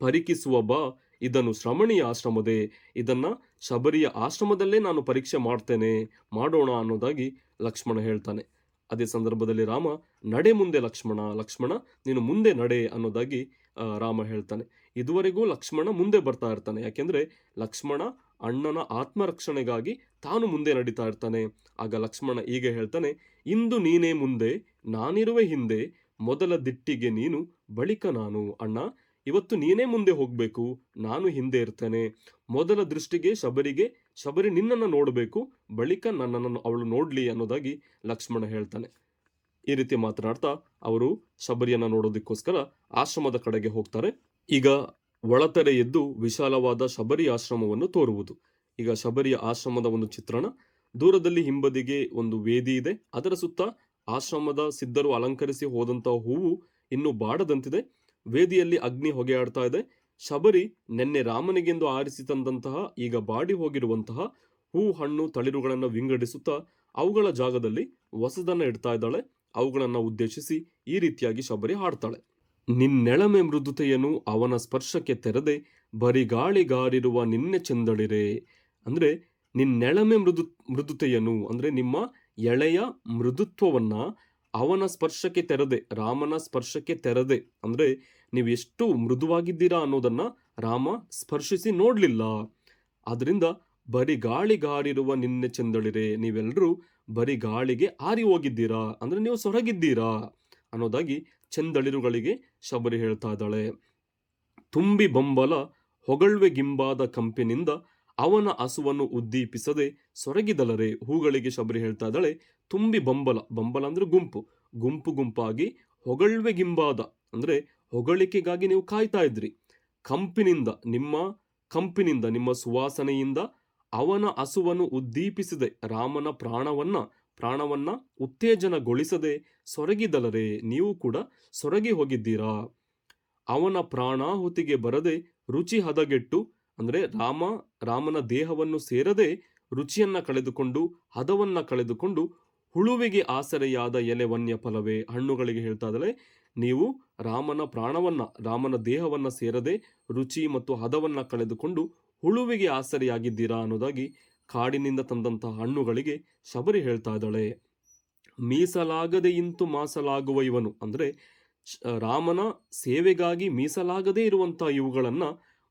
ಪರೀಕ್ಷಿಸುವ ಬಾ ಇದನ್ನು ಶ್ರಮಣಿಯ ಆಶ್ರಮದೇ, ಇದನ್ನ ಶಬರಿಯ ಆಶ್ರಮದಲ್ಲೇ ನಾನು ಪರೀಕ್ಷೆ ಮಾಡ್ತೇನೆ, ಮಾಡೋಣ ಅನ್ನೋದಾಗಿ ಲಕ್ಷ್ಮಣ ಹೇಳ್ತಾನೆ. ಅದೇ ಸಂದರ್ಭದಲ್ಲಿ ರಾಮ, ನಡೆ ಮುಂದೆ ಲಕ್ಷ್ಮಣ, ಲಕ್ಷ್ಮಣ ನೀನು ಮುಂದೆ ನಡೆ ಅನ್ನೋದಾಗಿ ರಾಮ ಹೇಳ್ತಾನೆ. ಇದುವರೆಗೂ ಲಕ್ಷ್ಮಣ ಮುಂದೆ ಬರ್ತಾ ಇರ್ತಾನೆ, ಯಾಕೆಂದ್ರೆ ಲಕ್ಷ್ಮಣ ಅಣ್ಣನ ಆತ್ಮರಕ್ಷಣೆಗಾಗಿ ತಾನು ಮುಂದೆ ನಡೀತಾ ಇರ್ತಾನೆ. ಆಗ ಲಕ್ಷ್ಮಣ ಈಗ ಹೇಳ್ತಾನೆ, ಇಂದು ನೀನೇ ಮುಂದೆ ನಾನಿರುವೆ ಹಿಂದೆ, ಮೊದಲ ದಿಟ್ಟಿಗೆ ನೀನು ಬಳಿಕ ನಾನು. ಅಣ್ಣ, ಇವತ್ತು ನೀನೇ ಮುಂದೆ ಹೋಗ್ಬೇಕು, ನಾನು ಹಿಂದೆ ಇರ್ತೇನೆ. ಮೊದಲ ದೃಷ್ಟಿಗೆ ಶಬರಿ ನಿನ್ನನ್ನು ನೋಡಬೇಕು, ಬಳಿಕ ನನ್ನನ್ನು ಅವಳು ನೋಡ್ಲಿ ಅನ್ನೋದಾಗಿ ಲಕ್ಷ್ಮಣ ಹೇಳ್ತಾನೆ. ಈ ರೀತಿ ಮಾತನಾಡ್ತಾ ಅವರು ಶಬರಿಯನ್ನ ನೋಡೋದಕ್ಕೋಸ್ಕರ ಆಶ್ರಮದ ಕಡೆಗೆ ಹೋಗ್ತಾರೆ. ಈಗ ಒಳತೆರೆ ಎದ್ದು ವಿಶಾಲವಾದ ಶಬರಿ ಆಶ್ರಮವನ್ನು ತೋರುವುದು. ಈಗ ಶಬರಿಯ ಆಶ್ರಮದ ಒಂದು ಚಿತ್ರಣ. ದೂರದಲ್ಲಿ ಹಿಂಬದಿಗೆ ಒಂದು ವೇದಿ ಇದೆ, ಅದರ ಸುತ್ತ ಆಶ್ರಮದ ಸಿದ್ಧರು ಅಲಂಕರಿಸಿ ಹೋದಂತಹ ಹೂವು ಇನ್ನೂ ಬಾಡದಂತಿದೆ. ವೇದಿಯಲ್ಲಿ ಅಗ್ನಿ ಹೊಗೆ ಆಡ್ತಾ ಇದೆ. ಶಬರಿ ನಿನ್ನೆ ರಾಮನಿಗೆಂದು ಆರಿಸಿ ತಂದಂತಹ ಈಗ ಬಾಡಿ ಹೋಗಿರುವಂತಹ ಹೂ, ಹಣ್ಣು, ತಳಿರುಗಳನ್ನು ವಿಂಗಡಿಸುತ್ತಾ ಅವುಗಳ ಜಾಗದಲ್ಲಿ ಹೊಸದನ್ನ ಇಡ್ತಾ ಇದ್ದಾಳೆ. ಅವುಗಳನ್ನ ಉದ್ದೇಶಿಸಿ ಈ ರೀತಿಯಾಗಿ ಶಬರಿ ಹಾಡ್ತಾಳೆ. ನಿನ್ನೆಳಮೆ ಮೃದುತೆಯನ್ನು ಅವನ ಸ್ಪರ್ಶಕ್ಕೆ ತೆರೆದೆ, ಬರಿಗಾಳಿಗಾರಿರುವ ನಿನ್ನೆ ಚೆಂದಳಿರೆ. ಅಂದ್ರೆ ನಿನ್ನೆಳಮೆ ಮೃದುತೆಯನ್ನು, ಅಂದ್ರೆ ನಿಮ್ಮ ಎಳೆಯ ಮೃದುತ್ವವನ್ನ ಅವನ ಸ್ಪರ್ಶಕ್ಕೆ ತೆರೆದೆ, ರಾಮನ ಸ್ಪರ್ಶಕ್ಕೆ ತೆರೆದೆ, ಅಂದ್ರೆ ನೀವು ಎಷ್ಟು ಮೃದುವಾಗಿದ್ದೀರಾ ಅನ್ನೋದನ್ನ ರಾಮ ಸ್ಪರ್ಶಿಸಿ ನೋಡ್ಲಿಲ್ಲ. ಆದ್ರಿಂದ ಬರಿಗಾಳಿಗಾರಿರುವ ನಿನ್ನೆ ಚೆಂದಳಿರೆ, ನೀವೆಲ್ಲರೂ ಬರಿ ಗಾಳಿಗೆ ಆರಿ ಹೋಗಿದ್ದೀರಾ, ಅಂದ್ರೆ ನೀವು ಸೊರಗಿದ್ದೀರಾ ಅನ್ನೋದಾಗಿ ಚೆಂದಳಿರುಗಳಿಗೆ ಶಬರಿ ಹೇಳ್ತಾ ಇದ್ದಾಳೆ. ತುಂಬಿ ಬಂಬಲ ಹೊಗಳ್ವೆ ಗಿಂಬಾದ ಕಂಪಿನಿಂದ ಅವನ ಹಸುವನ್ನು ಉದ್ದೀಪಿಸದೆ ಸೊರಗಿದಲರೆ. ಹೂಗಳಿಗೆ ಶಬರಿ ಹೇಳ್ತಾ ಇದ್ದಾಳೆ, ತುಂಬಿ ಬಂಬಲ, ಬಂಬಲ ಅಂದ್ರೆ ಗುಂಪು, ಗುಂಪು ಗುಂಪಾಗಿ ಹೊಗಳ್ವೆ ಗಿಂಬಾದ, ಅಂದ್ರೆ ಹೊಗಳಿಕೆಗಾಗಿ ನೀವು ಕಾಯ್ತಾ ಇದ್ರಿ. ಕಂಪಿನಿಂದ ನಿಮ್ಮ ಸುವಾಸನೆಯಿಂದ ಅವನ ಹಸುವನ್ನು ಉದ್ದೀಪಿಸದೆ ರಾಮನ ಪ್ರಾಣವನ್ನ ಉತ್ತೇಜನಗೊಳಿಸದೆ ಸೊರಗಿದಲರೆ ನೀವು ಕೂಡ ಸೊರಗಿ ಹೋಗಿದ್ದೀರಾ. ಅವನ ಪ್ರಾಣಾಹುತಿಗೆ ಬರದೆ ರುಚಿ ಹದಗೆಟ್ಟು, ಅಂದ್ರೆ ರಾಮನ ದೇಹವನ್ನು ಸೇರದೆ ರುಚಿಯನ್ನ ಕಳೆದುಕೊಂಡು ಹದವನ್ನ ಕಳೆದುಕೊಂಡು ಹುಳುವಿಗೆ ಆಸರೆಯಾದ ಎಲೆ ವನ್ಯ ಫಲವೇ. ಹಣ್ಣುಗಳಿಗೆ ಹೇಳ್ತಾ ಇದ್ದಾಳೆ, ನೀವು ರಾಮನ ದೇಹವನ್ನ ಸೇರದೆ ರುಚಿ ಮತ್ತು ಹದವನ್ನ ಕಳೆದುಕೊಂಡು ಹುಳುವಿಗೆ ಆಸರೆಯಾಗಿದ್ದೀರಾ ಅನ್ನೋದಾಗಿ ಕಾಡಿನಿಂದ ತಂದಂತಹ ಹಣ್ಣುಗಳಿಗೆ ಶಬರಿ ಹೇಳ್ತಾ ಇದ್ದಾಳೆ. ಮೀಸಲಾಗದೆ ಇಂತು ಮಾಸಲಾಗುವ ಇವನು, ಅಂದ್ರೆ ರಾಮನ ಸೇವೆಗಾಗಿ ಮೀಸಲಾಗದೇ ಇರುವಂತಹ ಇವುಗಳನ್ನ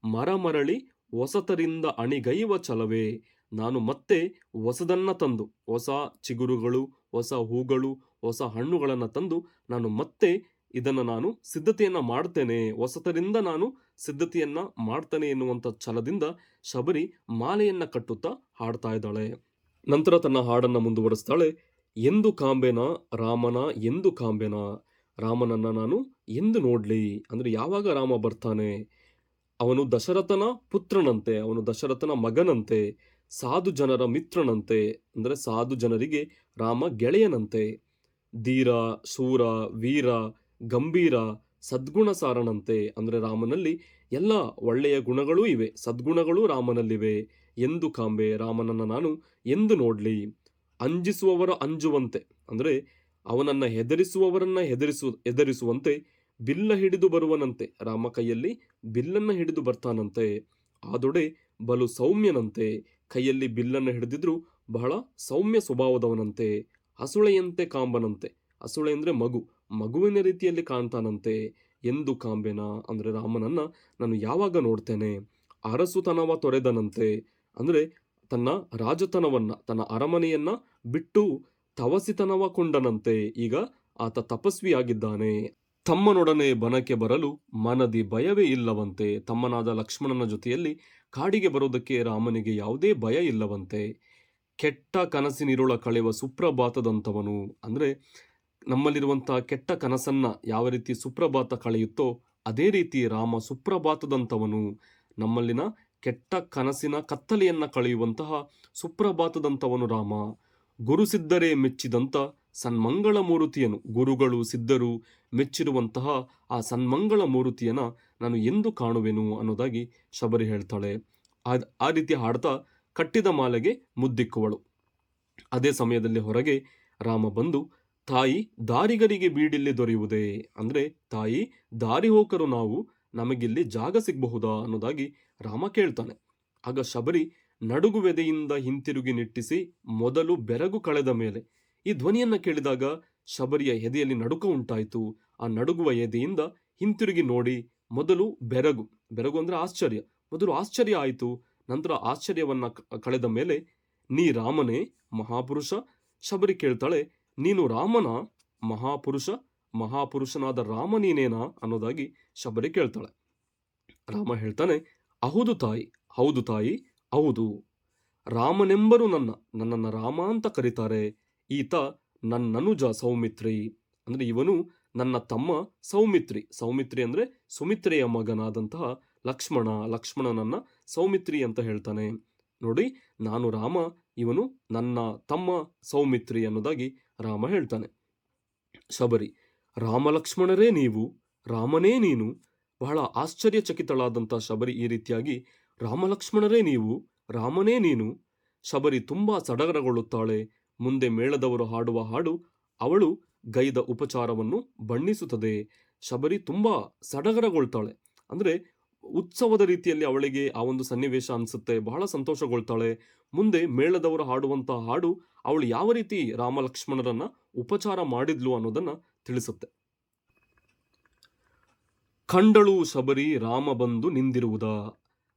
ಮರಮರಳಿ ಹೊಸತರಿಂದ ಅಣಿಗೈವ ಛಲವೇ. ನಾನು ಮತ್ತೆ ಹೊಸದನ್ನ ತಂದು, ಹೊಸ ಚಿಗುರುಗಳು, ಹೊಸ ಹೂಗಳು, ಹೊಸ ಹಣ್ಣುಗಳನ್ನು ತಂದು ನಾನು ಮತ್ತೆ ನಾನು ಸಿದ್ಧತೆಯನ್ನ ಮಾಡ್ತೇನೆ, ಹೊಸತರಿಂದ ನಾನು ಸಿದ್ಧತೆಯನ್ನ ಮಾಡ್ತೇನೆ ಎನ್ನುವಂಥ ಛಲದಿಂದ ಶಬರಿ ಮಾಲೆಯನ್ನ ಕಟ್ಟುತ್ತಾ ಹಾಡ್ತಾ ಇದ್ದಾಳೆ. ನಂತರ ತನ್ನ ಹಾಡನ್ನ ಮುಂದುವರಿಸ್ತಾಳೆ. ಎಂದು ಕಾಂಬೆನ ರಾಮನ, ಎಂದು ಕಾಂಬೆನ ರಾಮನನ್ನ ನಾನು ಎಂದು ನೋಡ್ಲಿ, ಅಂದ್ರೆ ಯಾವಾಗ ರಾಮ ಬರ್ತಾನೆ. ಅವನು ದಶರಥನ ಪುತ್ರನಂತೆ, ಅವನು ದಶರಥನ ಮಗನಂತೆ, ಸಾಧು ಜನರ ಮಿತ್ರನಂತೆ, ಅಂದ್ರೆ ಸಾಧು ಜನರಿಗೆ ರಾಮ ಗೆಳೆಯನಂತೆ, ಧೀರ, ಶೂರ, ವೀರ, ಗಂಭೀರ, ಸದ್ಗುಣ ಸಾರನಂತೆ, ಅಂದ್ರೆ ರಾಮನಲ್ಲಿ ಎಲ್ಲ ಒಳ್ಳೆಯ ಗುಣಗಳೂ ಇವೆ, ಸದ್ಗುಣಗಳೂ ರಾಮನಲ್ಲಿವೆ. ಎಂದು ಕಾಂಬೆ ರಾಮನನ್ನ ನಾನು ಎಂದು ನೋಡ್ಲಿ. ಅಂಜಿಸುವವರ ಅಂಜುವಂತೆ, ಅಂದ್ರೆ ಅವನನ್ನ ಹೆದರಿಸುವವರನ್ನ ಹೆದರಿಸುವಂತೆ ಬಿಲ್ಲ ಹಿಡಿದು ಬರುವನಂತೆ, ರಾಮ ಕೈಯಲ್ಲಿ ಬಿಲ್ಲನ್ನ ಹಿಡಿದು ಬರ್ತಾನಂತೆ. ಆದೊಡೆ ಬಲು ಸೌಮ್ಯನಂತೆ, ಕೈಯಲ್ಲಿ ಬಿಲ್ಲನ್ನ ಹಿಡಿದಿದ್ರು ಬಹಳ ಸೌಮ್ಯ ಸ್ವಭಾವದವನಂತೆ. ಹಸುಳೆಯಂತೆ ಕಾಂಬನಂತೆ, ಹಸುಳೆ ಅಂದ್ರೆ ಮಗುವಿನ ರೀತಿಯಲ್ಲಿ ಕಾಣ್ತಾನಂತೆ. ಎಂದು ಕಾಂಬೆನ, ಅಂದ್ರೆ ರಾಮನನ್ನ ನಾನು ಯಾವಾಗ ನೋಡ್ತೇನೆ. ಅರಸುತನವ ತೊರೆದನಂತೆ, ಅಂದ್ರೆ ತನ್ನ ರಾಜತನವನ್ನ, ತನ್ನ ಅರಮನೆಯನ್ನ ಬಿಟ್ಟು ತವಸಿತನವ ಕೊಂಡನಂತೆ. ಈಗ ಆತ ತಪಸ್ವಿಯಾಗಿದ್ದಾನೆ. ತಮ್ಮನೊಡನೆ ಬನಕ್ಕೆ ಬರಲು ಮನದಿ ಭಯವೇ ಇಲ್ಲವಂತೆ. ತಮ್ಮನಾದ ಲಕ್ಷ್ಮಣನ ಜೊತೆಯಲ್ಲಿ ಕಾಡಿಗೆ ಬರೋದಕ್ಕೆ ರಾಮನಿಗೆ ಯಾವುದೇ ಭಯ ಇಲ್ಲವಂತೆ. ಕೆಟ್ಟ ಕನಸಿನಿರುಳ ಕಳೆವ ಸುಪ್ರಭಾತದಂತವನು, ಅಂದ್ರೆ ನಮ್ಮಲ್ಲಿರುವಂತಹ ಕೆಟ್ಟ ಕನಸನ್ನ ಯಾವ ರೀತಿ ಸುಪ್ರಭಾತ ಕಳೆಯುತ್ತೋ ಅದೇ ರೀತಿ ರಾಮ ಸುಪ್ರಭಾತದಂತವನು. ನಮ್ಮಲ್ಲಿನ ಕೆಟ್ಟ ಕನಸಿನ ಕತ್ತಲೆಯನ್ನ ಕಳೆಯುವಂತಹ ಸುಪ್ರಭಾತದಂತವನು ರಾಮ. ಗುರುಸಿದ್ಧರೇ ಮೆಚ್ಚಿದಂತ ಸನ್ಮಂಗಳ ಮೂರುತಿಯನು, ಗುರುಗಳು ಸಿದ್ಧರು ಮೆಚ್ಚಿರುವಂತಹ ಆ ಸನ್ಮಂಗಳ ಮೂರುತಿಯನ್ನ ನಾನು ಎಂದು ಕಾಣುವೆನು ಅನ್ನೋದಾಗಿ ಶಬರಿ ಹೇಳ್ತಾಳೆ. ಆ ರೀತಿ ಹಾಡ್ತಾ ಕಟ್ಟಿದ ಮಾಲೆಗೆ ಮುದ್ದಿಕ್ಕುವಳು. ಅದೇ ಸಮಯದಲ್ಲಿ ಹೊರಗೆ ರಾಮ ಬಂದು, ತಾಯಿ ದಾರಿಗರಿಗೆ ಬೀಡಿಲ್ಲಿ ದೊರೆಯುವುದೇ, ಅಂದ್ರೆ ತಾಯಿ ದಾರಿ ಹೋಕರು ನಾವು, ನಮಗಿಲ್ಲಿ ಜಾಗ ಸಿಗಬಹುದಾ ಅನ್ನೋದಾಗಿ ರಾಮ ಕೇಳ್ತಾನೆ. ಆಗ ಶಬರಿ ನಡುಗುವೆದೆಯಿಂದ ಹಿಂತಿರುಗಿ ನಿಟ್ಟಿಸಿ ಮೊದಲು ಬೆರಗು ಕಳೆದ ಮೇಲೆ. ಈ ಧ್ವನಿಯನ್ನ ಕೇಳಿದಾಗ ಶಬರಿಯ ಎದೆಯಲ್ಲಿ ನಡುಕ ಉಂಟಾಯಿತು. ಆ ನಡುಗುವ ಎದೆಯಿಂದ ಹಿಂತಿರುಗಿ ನೋಡಿ ಮೊದಲು ಬೆರಗು ಅಂದ್ರೆ ಆಶ್ಚರ್ಯ, ಮೊದಲು ಆಶ್ಚರ್ಯ ಆಯಿತು. ನಂತರ ಆಶ್ಚರ್ಯವನ್ನ ಕಳೆದ ಮೇಲೆ, ನೀ ರಾಮನೇ ಮಹಾಪುರುಷ? ಶಬರಿ ಕೇಳ್ತಾಳೆ, ನೀನು ರಾಮನ ಮಹಾಪುರುಷನಾದ ರಾಮ ನೀನೇನಾ ಅನ್ನೋದಾಗಿ ಶಬರಿ ಕೇಳ್ತಾಳೆ. ರಾಮ ಹೇಳ್ತಾನೆ, ಹೌದು ತಾಯಿ, ಹೌದು. ರಾಮನೆಂಬರು ನನ್ನನ್ನ ರಾಮ ಅಂತ ಕರೀತಾರೆ. ಈತ ನನ್ನನುಜ ಸೌಮಿತ್ರಿ, ಅಂದ್ರೆ ಇವನು ನನ್ನ ತಮ್ಮ ಸೌಮಿತ್ರಿ ಅಂದ್ರೆ ಸುಮಿತ್ರೆಯ ಮಗನಾದಂತಹ ಲಕ್ಷ್ಮಣನನ್ನ ಸೌಮಿತ್ರಿ ಅಂತ ಹೇಳ್ತಾನೆ. ನೋಡಿ, ನಾನು ರಾಮ, ಇವನು ನನ್ನ ತಮ್ಮ ಸೌಮಿತ್ರಿ ಅನ್ನೋದಾಗಿ ರಾಮ ಹೇಳ್ತಾನೆ. ಶಬರಿ, ರಾಮಲಕ್ಷ್ಮಣರೇ ನೀವು, ರಾಮನೇ ನೀನು. ಬಹಳ ಆಶ್ಚರ್ಯಚಕಿತಳಾದಂಥ ಶಬರಿ ಈ ರೀತಿಯಾಗಿ ರಾಮಲಕ್ಷ್ಮಣರೇ ನೀವು, ರಾಮನೇ ನೀನು. ಶಬರಿ ತುಂಬಾ ಸಡಗರಗೊಳ್ಳುತ್ತಾಳೆ. ಮುಂದೆ ಮೇಳದವರು ಹಾಡುವ ಹಾಡು ಅವಳು ಗೈದ ಉಪಚಾರವನ್ನು ಬಣ್ಣಿಸುತ್ತದೆ. ಶಬರಿ ತುಂಬಾ ಸಡಗರಗೊಳ್ತಾಳೆ, ಅಂದ್ರೆ ಉತ್ಸವದ ರೀತಿಯಲ್ಲಿ ಅವಳಿಗೆ ಆ ಒಂದು ಸನ್ನಿವೇಶ ಅನ್ಸುತ್ತೆ. ಬಹಳ ಸಂತೋಷಗೊಳ್ತಾಳೆ. ಮುಂದೆ ಮೇಳದವರು ಹಾಡುವಂತಹ ಹಾಡು ಅವಳು ಯಾವ ರೀತಿ ರಾಮ ಲಕ್ಷ್ಮಣರನ್ನ ಉಪಚಾರ ಮಾಡಿದ್ಲು ಅನ್ನೋದನ್ನ ತಿಳಿಸುತ್ತೆ. ಕಂಡಳು ಶಬರಿ ರಾಮ ಬಂದು ನಿಂದಿರುವುದ.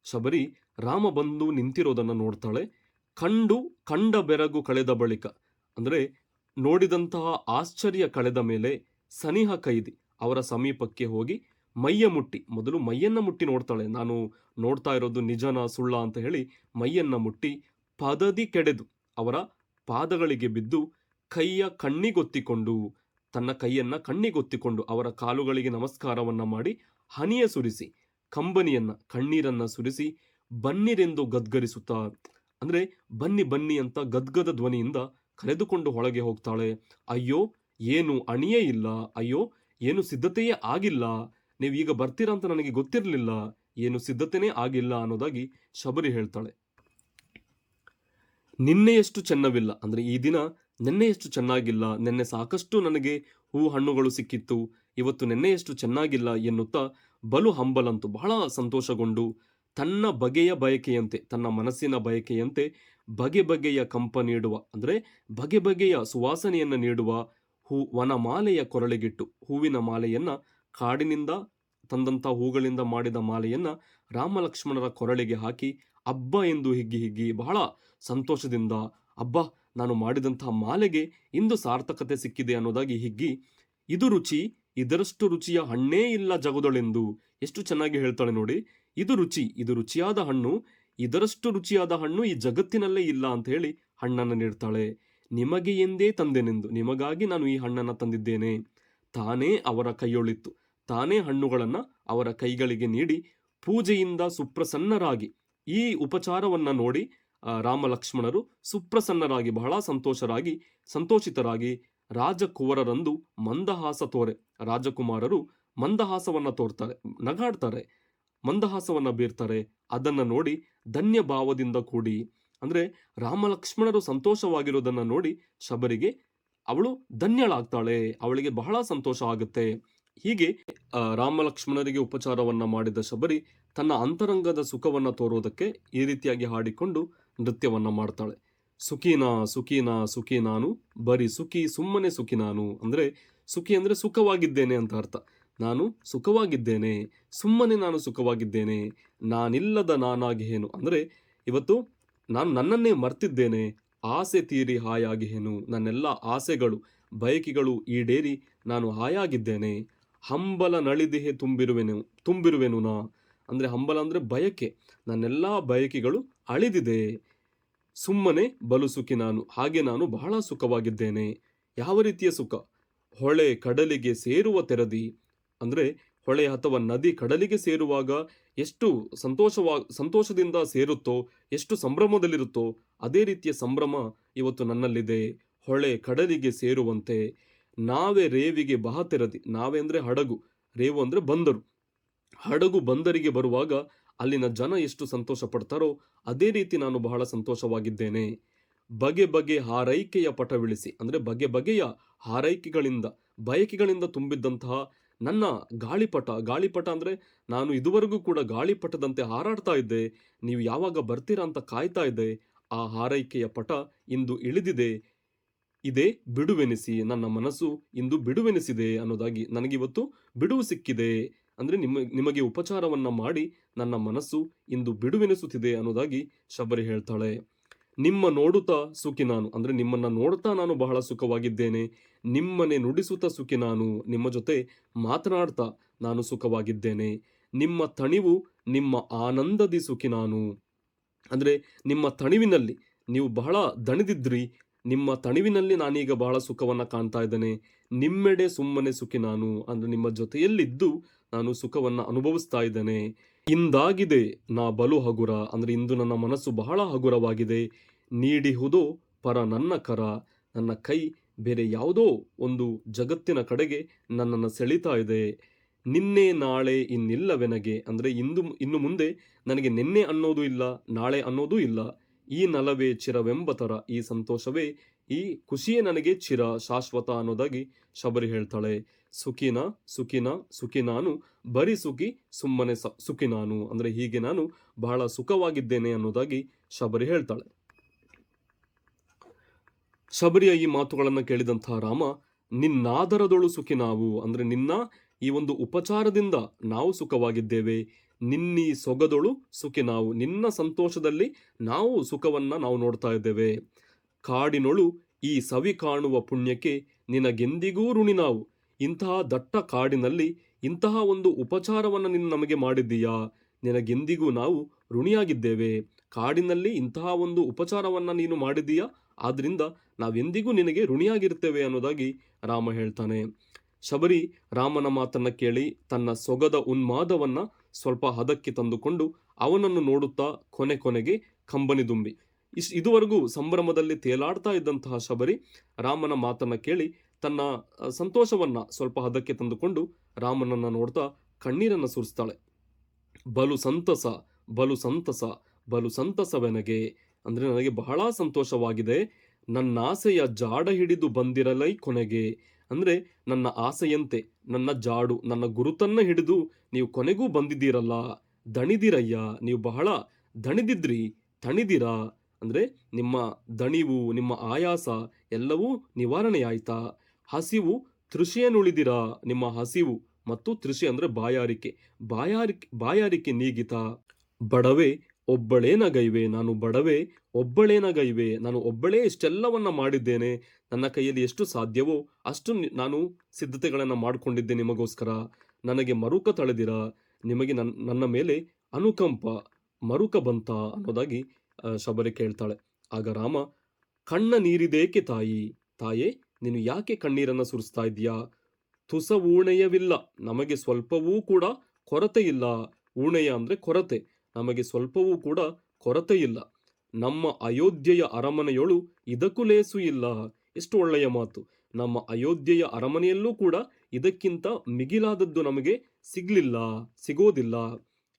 ಶಬರಿ ರಾಮ ಬಂದು ನಿಂತಿರೋದನ್ನ ನೋಡ್ತಾಳೆ. ಕಂಡ ಬೆರಗು ಕಳೆದ ಬಳಿಕ, ಅಂದ್ರೆ ನೋಡಿದಂತಹ ಆಶ್ಚರ್ಯ ಕಳೆದ ಮೇಲೆ, ಸನಿಹ ಕೈದಿ ಅವರ ಸಮೀಪಕ್ಕೆ ಹೋಗಿ ಮೊದಲು ಮೈಯನ್ನ ಮುಟ್ಟಿ ನೋಡ್ತಾಳೆ. ನಾನು ನೋಡ್ತಾ ಇರೋದು ನಿಜನ ಸುಳ್ಳ ಅಂತ ಹೇಳಿ ಮೈಯನ್ನ ಮುಟ್ಟಿ ಪದದಿ ಕೆಡೆದು ಅವರ ಪಾದಗಳಿಗೆ ಬಿದ್ದು ಕೈಯ ಕಣ್ಣಿಗೊತ್ತಿಕೊಂಡು ತನ್ನ ಕೈಯನ್ನ ಕಣ್ಣಿಗೊತ್ತಿಕೊಂಡು ಅವರ ಕಾಲುಗಳಿಗೆ ನಮಸ್ಕಾರವನ್ನ ಮಾಡಿ ಹನಿಯ ಸುರಿಸಿ ಕಣ್ಣೀರನ್ನ ಸುರಿಸಿ ಬನ್ನಿರೆಂದು ಗದ್ಗರಿಸುತ್ತಾ, ಅಂದ್ರೆ ಬನ್ನಿ ಬನ್ನಿ ಅಂತ ಗದ್ಗದ ಧ್ವನಿಯಿಂದ ಕರೆದುಕೊಂಡು ಒಳಗೆ ಹೋಗ್ತಾಳೆ. ಅಯ್ಯೋ, ಏನು ಅಣಿಯೇ ಇಲ್ಲ, ಅಯ್ಯೋ ಏನು ಸಿದ್ಧತೆಯೇ ಆಗಿಲ್ಲ, ನೀವು ಈಗ ಬರ್ತೀರಾ ಅಂತ ನನಗೆ ಗೊತ್ತಿರಲಿಲ್ಲ, ಏನು ಸಿದ್ಧತೆನೇ ಆಗಿಲ್ಲ ಅನ್ನೋದಾಗಿ ಶಬರಿ ಹೇಳ್ತಾಳೆ. ನಿನ್ನೆಯಷ್ಟು ಚೆನ್ನವಿಲ್ಲ, ಅಂದ್ರೆ ಈ ದಿನ ನಿನ್ನೆಯಷ್ಟು ಚೆನ್ನಾಗಿಲ್ಲ, ನಿನ್ನೆ ಸಾಕಷ್ಟು ನನಗೆ ಹೂ ಹಣ್ಣುಗಳು ಸಿಕ್ಕಿತ್ತು, ಇವತ್ತು ನಿನ್ನೆಯಷ್ಟು ಚೆನ್ನಾಗಿಲ್ಲ ಎನ್ನುತ್ತಾ ಬಲು ಹಂಬಲಂತು ಬಹಳ ಸಂತೋಷಗೊಂಡು ತನ್ನ ಬಗೆಯ ಬಯಕೆಯಂತೆ, ತನ್ನ ಮನಸ್ಸಿನ ಬಯಕೆಯಂತೆ ಬಗೆ ಬಗೆಯ ಕಂಪ ನೀಡುವ, ಅಂದ್ರೆ ಬಗೆ ಬಗೆಯ ಸುವಾಸನೆಯನ್ನ ನೀಡುವ ವನಮಾಲೆಯ ಕೊರಳಿಗಿಟ್ಟು, ಹೂವಿನ ಮಾಲೆಯನ್ನ ಕಾಡಿನಿಂದ ತಂದಂತ ಹೂಗಳಿಂದ ಮಾಡಿದ ಮಾಲೆಯನ್ನ ರಾಮಲಕ್ಷ್ಮಣರ ಕೊರಳಿಗೆ ಹಾಕಿ ಅಬ್ಬ ಎಂದು ಹಿಗ್ಗಿ ಹಿಗ್ಗಿ ಬಹಳ ಸಂತೋಷದಿಂದ, ಅಬ್ಬ ನಾನು ಮಾಡಿದಂತಹ ಮಾಲೆಗೆ ಇಂದು ಸಾರ್ಥಕತೆ ಸಿಕ್ಕಿದೆ ಅನ್ನೋದಾಗಿ ಹಿಗ್ಗಿ, ಇದು ರುಚಿ, ಇದರಷ್ಟು ರುಚಿಯ ಹಣ್ಣೇ ಇಲ್ಲ ಜಗದೊಳೆಂದು, ಎಷ್ಟು ಚೆನ್ನಾಗಿ ಹೇಳ್ತಾಳೆ ನೋಡಿ. ಇದು ರುಚಿಯಾದ ಹಣ್ಣು, ಇದರಷ್ಟು ರುಚಿಯಾದ ಹಣ್ಣು ಈ ಜಗತ್ತಿನಲ್ಲೇ ಇಲ್ಲ ಅಂತ ಹೇಳಿ ಹಣ್ಣನ್ನು ನೀಡ್ತಾಳೆ. ನಿಮಗೆ ಎಂದೇ ತಂದೆನೆಂದು, ನಿಮಗಾಗಿ ನಾನು ಈ ಹಣ್ಣನ್ನು ತಂದಿದ್ದೇನೆ. ತಾನೇ ಅವರ ಕೈಯೊಳಿತ್ತು, ತಾನೇ ಹಣ್ಣುಗಳನ್ನ ಅವರ ಕೈಗಳಿಗೆ ನೀಡಿ ಪೂಜೆಯಿಂದ ಸುಪ್ರಸನ್ನರಾಗಿ, ಈ ಉಪಚಾರವನ್ನ ನೋಡಿ ರಾಮ ಲಕ್ಷ್ಮಣರು ಸುಪ್ರಸನ್ನರಾಗಿ ಬಹಳ ಸಂತೋಷಿತರಾಗಿ ರಾಜಕುವರರಂದು ಮಂದಹಾಸ ತೋರೆ, ರಾಜಕುಮಾರರು ಮಂದಹಾಸವನ್ನ ತೋರ್ತಾರೆ, ನಗಾಡ್ತಾರೆ, ಮಂದಹಾಸವನ್ನ ಬೀರ್ತಾರೆ. ಅದನ್ನ ನೋಡಿ ಧನ್ಯ ಭಾವದಿಂದ ಕೂಡಿ, ಅಂದ್ರೆ ರಾಮ ಲಕ್ಷ್ಮಣರು ಸಂತೋಷವಾಗಿರೋದನ್ನ ನೋಡಿ ಶಬರಿಗೆ ಅವಳು ಧನ್ಯಳಾಗ್ತಾಳೆ, ಅವಳಿಗೆ ಬಹಳ ಸಂತೋಷ ಆಗುತ್ತೆ. ಹೀಗೆ ರಾಮ ಲಕ್ಷ್ಮಣರಿಗೆ ಉಪಚಾರವನ್ನ ಮಾಡಿದ ಶಬರಿ ತನ್ನ ಅಂತರಂಗದ ಸುಖವನ್ನ ತೋರೋದಕ್ಕೆ ಈ ರೀತಿಯಾಗಿ ಹಾಡಿಕೊಂಡು ನೃತ್ಯವನ್ನ ಮಾಡ್ತಾಳೆ. ಸುಖೀನಾ ಸುಖೀನಾ ಸುಖಿ ನಾನು, ಬರೀ ಸುಖಿ ಸುಮ್ಮನೆ ಸುಖಿ ನಾನು. ಅಂದ್ರೆ ಸುಖಿ ಅಂದ್ರೆ ಸುಖವಾಗಿದ್ದೇನೆ ಅಂತ ಅರ್ಥ. ನಾನು ಸುಖವಾಗಿದ್ದೇನೆ, ಸುಮ್ಮನೆ ನಾನು ಸುಖವಾಗಿದ್ದೇನೆ, ನಾನಿಲ್ಲದ ನಾನಾಗಿ ಏನು, ಅಂದ್ರೆ ಇವತ್ತು ನಾನು ನನ್ನನ್ನೇ ಮರ್ತಿದ್ದೇನೆ, ಆಸೆ ತೀರಿ ಹಾಯಾಗಿ ಏನು, ನನ್ನೆಲ್ಲ ಆಸೆಗಳು ಬಯಕೆಗಳು ಈಡೇರಿ ನಾನು ಹಾಯಾಗಿದ್ದೇನೆ. ಹಂಬಲ ನಳಿದಿಹೆ ತುಂಬಿರುವೆನು ನಾ, ಅಂದ್ರೆ ಹಂಬಲ ಅಂದ್ರೆ ಬಯಕೆ, ನನ್ನೆಲ್ಲ ಬಯಕೆಗಳು ಅಳಿದಿದೆ. ಸುಮ್ಮನೆ ಬಲು ಸುಖಿ ನಾನು, ಹಾಗೆ ನಾನು ಬಹಳ ಸುಖವಾಗಿದ್ದೇನೆ. ಯಾವ ರೀತಿಯ ಸುಖ? ಹೊಳೆ ಕಡಲಿಗೆ ಸೇರುವ ತೆರದಿ, ಅಂದ್ರೆ ಹೊಳೆ ಅಥವಾ ನದಿ ಕಡಲಿಗೆ ಸೇರುವಾಗ ಎಷ್ಟು ಸಂತೋಷದಿಂದ ಸೇರುತ್ತೋ, ಎಷ್ಟು ಸಂಭ್ರಮದಲ್ಲಿರುತ್ತೋ, ಅದೇ ರೀತಿಯ ಸಂಭ್ರಮ ಇವತ್ತು ನನ್ನಲ್ಲಿದೆ. ಹೊಳೆ ಕಡಲಿಗೆ ಸೇರುವಂತೆ ನಾವೇ ರೇವಿಗೆ ಬಹತೆರದಿ, ನಾವೇ ಅಂದ್ರೆ ಹಡಗು, ರೇವು ಅಂದ್ರೆ ಬಂದರು, ಹಡಗು ಬಂದರಿಗೆ ಬರುವಾಗ ಅಲ್ಲಿನ ಜನ ಎಷ್ಟು ಸಂತೋಷ ಪಡ್ತಾರೋ ಅದೇ ರೀತಿ ನಾನು ಬಹಳ ಸಂತೋಷವಾಗಿದ್ದೇನೆ. ಬಗೆ ಬಗೆ ಹಾರೈಕೆಯ ಪಟವಿಳಿಸಿ, ಅಂದ್ರೆ ಬಗೆ ಬಗೆಯ ಹಾರೈಕೆಗಳಿಂದ ಬಯಕೆಗಳಿಂದ ತುಂಬಿದ್ದಂತಹ ನನ್ನ ಗಾಳಿಪಟ ಅಂದ್ರೆ ನಾನು ಇದುವರೆಗೂ ಕೂಡ ಗಾಳಿಪಟದಂತೆ ಹಾರಾಡ್ತಾ ಇದ್ದೆ, ನೀವು ಯಾವಾಗ ಬರ್ತೀರಾ ಅಂತ ಕಾಯ್ತಾ ಇದ್ದೆ, ಆ ಹಾರೈಕೆಯ ಪಟ ಇಂದು ಇಳಿದಿದೆ, ಇದೇ ಬಿಡುವೆನಿಸಿ, ನನ್ನ ಮನಸ್ಸು ಇಂದು ಬಿಡುವೆನಿಸಿದೆ ಅನ್ನೋದಾಗಿ, ನನಗಿವತ್ತು ಬಿಡುವು ಸಿಕ್ಕಿದೆ, ಅಂದ್ರೆ ನಿಮಗೆ ಉಪಚಾರವನ್ನ ಮಾಡಿ ನನ್ನ ಮನಸ್ಸು ಇಂದು ಬಿಡುವೆನಿಸುತ್ತಿದೆ ಅನ್ನೋದಾಗಿ ಶಬರಿ ಹೇಳ್ತಾಳೆ. ನಿಮ್ಮ ನೋಡುತ್ತಾ ಸುಖಿ ನಾನು, ಅಂದ್ರೆ ನಿಮ್ಮನ್ನ ನೋಡುತ್ತಾ ನಾನು ಬಹಳ ಸುಖವಾಗಿದ್ದೇನೆ, ನಿಮ್ಮನೆ ನುಡಿಸುತ್ತಾ ಸುಖಿ ನಾನು, ನಿಮ್ಮ ಜೊತೆ ಮಾತನಾಡ್ತಾ ನಾನು ಸುಖವಾಗಿದ್ದೇನೆ. ನಿಮ್ಮ ತಣಿವು ನಿಮ್ಮ ಆನಂದದಿ ಸುಖಿ ನಾನು, ಅಂದ್ರೆ ನಿಮ್ಮ ತಣಿವಿನಲ್ಲಿ ನೀವು ಬಹಳ ದಣಿದಿದ್ರಿ, ನಿಮ್ಮ ತಣಿವಿನಲ್ಲಿ ನಾನೀಗ ಬಹಳ ಸುಖವನ್ನ ಕಾಣ್ತಾ ಇದ್ದೇನೆ. ನಿಮ್ಮೆಡೆ ಸುಮ್ಮನೆ ಸುಖಿ ನಾನು, ಅಂದ್ರೆ ನಿಮ್ಮ ಜೊತೆಯಲ್ಲಿದ್ದು ನಾನು ಸುಖವನ್ನ ಅನುಭವಿಸ್ತಾ ಇದ್ದೇನೆ. ಇಂದಾಗಿದೆ ನಾ ಬಲು ಹಗುರ, ಅಂದ್ರೆ ಇಂದು ನನ್ನ ಮನಸ್ಸು ಬಹಳ ಹಗುರವಾಗಿದೆ. ನೀಡಿಹುದೋ ಪರ ನನ್ನ ಕರ, ನನ್ನ ಕೈ ಬೇರೆ ಯಾವುದೋ ಒಂದು ಜಗತ್ತಿನ ಕಡೆಗೆ ನನ್ನನ್ನು ಸೆಳೀತಾ ಇದೆ. ನಿನ್ನೆ ನಾಳೆ ಇನ್ನಿಲ್ಲವೆನಗೆ, ಅಂದ್ರೆ ಇನ್ನು ಮುಂದೆ ನನಗೆ ನಿನ್ನೆ ಅನ್ನೋದು ಇಲ್ಲ, ನಾಳೆ ಅನ್ನೋದೂ ಇಲ್ಲ. ಈ ನಲವೇ ಚಿರವೆಂಬ ತರ, ಈ ಸಂತೋಷವೇ, ಈ ಖುಷಿಯೇ ನನಗೆ ಚಿರ ಶಾಶ್ವತ ಅನ್ನೋದಾಗಿ ಶಬರಿ ಹೇಳ್ತಾಳೆ. ಸುಖಿನಾ ಸುಖಿನಾ ಸುಖಿ ನಾನು, ಬರೀ ಸುಖಿ ಸುಮ್ಮನೆ ಸುಖಿ ನಾನು, ಅಂದ್ರೆ ಹೀಗೆ ನಾನು ಬಹಳ ಸುಖವಾಗಿದ್ದೇನೆ ಅನ್ನೋದಾಗಿ ಶಬರಿ ಹೇಳ್ತಾಳೆ. ಶಬರಿಯ ಈ ಮಾತುಗಳನ್ನು ಕೇಳಿದಂತಹ ರಾಮ, ನಿನ್ನಾದರದೊಳು ಸುಖಿ ನಾವು, ಅಂದ್ರೆ ನಿನ್ನ ಈ ಒಂದು ಉಪಚಾರದಿಂದ ನಾವು ಸುಖವಾಗಿದ್ದೇವೆ, ನಿನ್ನೀ ಸೊಗದೊಳು ಸುಖಿ ನಾವು, ನಿನ್ನ ಸಂತೋಷದಲ್ಲಿ ನಾವು ಸುಖವನ್ನ ನಾವು ನೋಡ್ತಾ ಇದ್ದೇವೆ. ಕಾಡಿನೊಳು ಈ ಸವಿ ಕಾಣುವ ಪುಣ್ಯಕ್ಕೆ ನಿನಗೆಂದಿಗೂ ಋಣಿ ನಾವು, ಇಂತಹ ದಟ್ಟ ಕಾಡಿನಲ್ಲಿ ಇಂತಹ ಒಂದು ಉಪಚಾರವನ್ನು ನೀನು ನಮಗೆ ಮಾಡಿದ್ದೀಯಾ, ನಿನಗೆಂದಿಗೂ ನಾವು ಋಣಿಯಾಗಿದ್ದೇವೆ. ಕಾಡಿನಲ್ಲಿ ಇಂತಹ ಒಂದು ಉಪಚಾರವನ್ನ ನೀನು ಮಾಡಿದ್ದೀಯಾ, ಆದ್ರಿಂದ ನಾವೆಂದಿಗೂ ನಿನಗೆ ಋಣಿಯಾಗಿರ್ತೇವೆ ಅನ್ನೋದಾಗಿ ರಾಮ ಹೇಳ್ತಾನೆ. ಶಬರಿ ರಾಮನ ಮಾತನ್ನ ಕೇಳಿ ತನ್ನ ಸೊಗದ ಉನ್ಮಾದವನ್ನ ಸ್ವಲ್ಪ ಹದಕ್ಕೆ ತಂದುಕೊಂಡು ಅವನನ್ನು ನೋಡುತ್ತಾ ಕೊನೆಗೆ ಕಂಬನಿದುಂಬಿ. ಇದುವರೆಗೂ ಸಂಭ್ರಮದಲ್ಲಿ ತೇಲಾಡ್ತಾ ಇದ್ದಂತಹ ಶಬರಿ ರಾಮನ ಮಾತನ್ನ ಕೇಳಿ ತನ್ನ ಸಂತೋಷವನ್ನ ಸ್ವಲ್ಪ ಹದಕ್ಕೆ ತಂದುಕೊಂಡು ರಾಮನನ್ನ ನೋಡ್ತಾ ಕಣ್ಣೀರನ್ನ ಸುರಿಸ್ತಾಳೆ. ಬಲು ಸಂತಸ ಬಲು ಸಂತಸ ಬಲು ಸಂತಸವೆನಗೆ, ಅಂದ್ರೆ ನನಗೆ ಬಹಳ ಸಂತೋಷವಾಗಿದೆ, ನನ್ನಾಸೆಯ ಜಾಡ ಹಿಡಿದು ಬಂದಿರಲೈ ಕೊನೆಗೆ. ಅಂದ್ರೆ ನನ್ನ ಆಸೆಯಂತೆ ನನ್ನ ಜಾಡು ನನ್ನ ಗುರುತನ್ನ ಹಿಡಿದು ನೀವು ಕೊನೆಗೂ ಬಂದಿದ್ದೀರಲ್ಲ, ದಣಿದಿರಯ್ಯ, ನೀವು ಬಹಳ ದಣಿದಿದ್ರಿ, ತಣಿದಿರಾ, ಅಂದ್ರೆ ನಿಮ್ಮ ದಣಿವು ನಿಮ್ಮ ಆಯಾಸ ಎಲ್ಲವೂ ನಿವಾರಣೆಯಾಯ್ತಾ, ಹಸಿವು ತೃಷಿಯನ್ನುಳಿದಿರಾ, ನಿಮ್ಮ ಹಸಿವು ಮತ್ತು ತೃಷಿ ಅಂದ್ರೆ ಬಾಯಾರಿಕೆ ನೀಗಿತಾ, ಬಡವೆ ಒಬ್ಬಳೇನಗೈವೆ, ನಾನು ಬಡವೆ ಒಬ್ಬಳೇನಗೈವೆ, ನಾನು ಒಬ್ಬಳೇ ಇಷ್ಟೆಲ್ಲವನ್ನ ಮಾಡಿದ್ದೇನೆ, ನನ್ನ ಕೈಯಲ್ಲಿ ಎಷ್ಟು ಸಾಧ್ಯವೋ ಅಷ್ಟು ನಾನು ಸಿದ್ಧತೆಗಳನ್ನು ಮಾಡಿಕೊಂಡಿದ್ದೆ ನಿಮಗೋಸ್ಕರ, ನನಗೆ ಮರುಕ ತಳೆದಿರ, ನಿಮಗೆ ನನ್ನ ಮೇಲೆ ಅನುಕಂಪ ಮರುಕ ಬಂತ ಅನ್ನೋದಾಗಿ ಶಬರಿ ಕೇಳ್ತಾಳೆ. ಆಗ ರಾಮ, ಕಣ್ಣ ನೀರಿದೇಕೆ ತಾಯಿ, ತಾಯೇ ನೀನು ಯಾಕೆ ಕಣ್ಣೀರನ್ನ ಸುರಿಸ್ತಾ ಇದೀಯಾ, ತುಸ ಊಣೆಯವಿಲ್ಲ, ನಮಗೆ ಸ್ವಲ್ಪವೂ ಕೂಡ ಕೊರತೆ ಇಲ್ಲ, ಊಣೆಯ ಅಂದ್ರೆ ಕೊರತೆ, ನಮಗೆ ಸ್ವಲ್ಪವೂ ಕೂಡ ಕೊರತೆ ಇಲ್ಲ, ನಮ್ಮ ಅಯೋಧ್ಯೆಯ ಅರಮನೆಯೊಳು ಇದಕ್ಕೂ ಲೇಸು ಇಲ್ಲ. ಎಷ್ಟು ಒಳ್ಳೆಯ ಮಾತು, ನಮ್ಮ ಅಯೋಧ್ಯೆಯ ಅರಮನೆಯಲ್ಲೂ ಕೂಡ ಇದಕ್ಕಿಂತ ಮಿಗಿಲಾದದ್ದು ನಮಗೆ ಸಿಗೋದಿಲ್ಲ.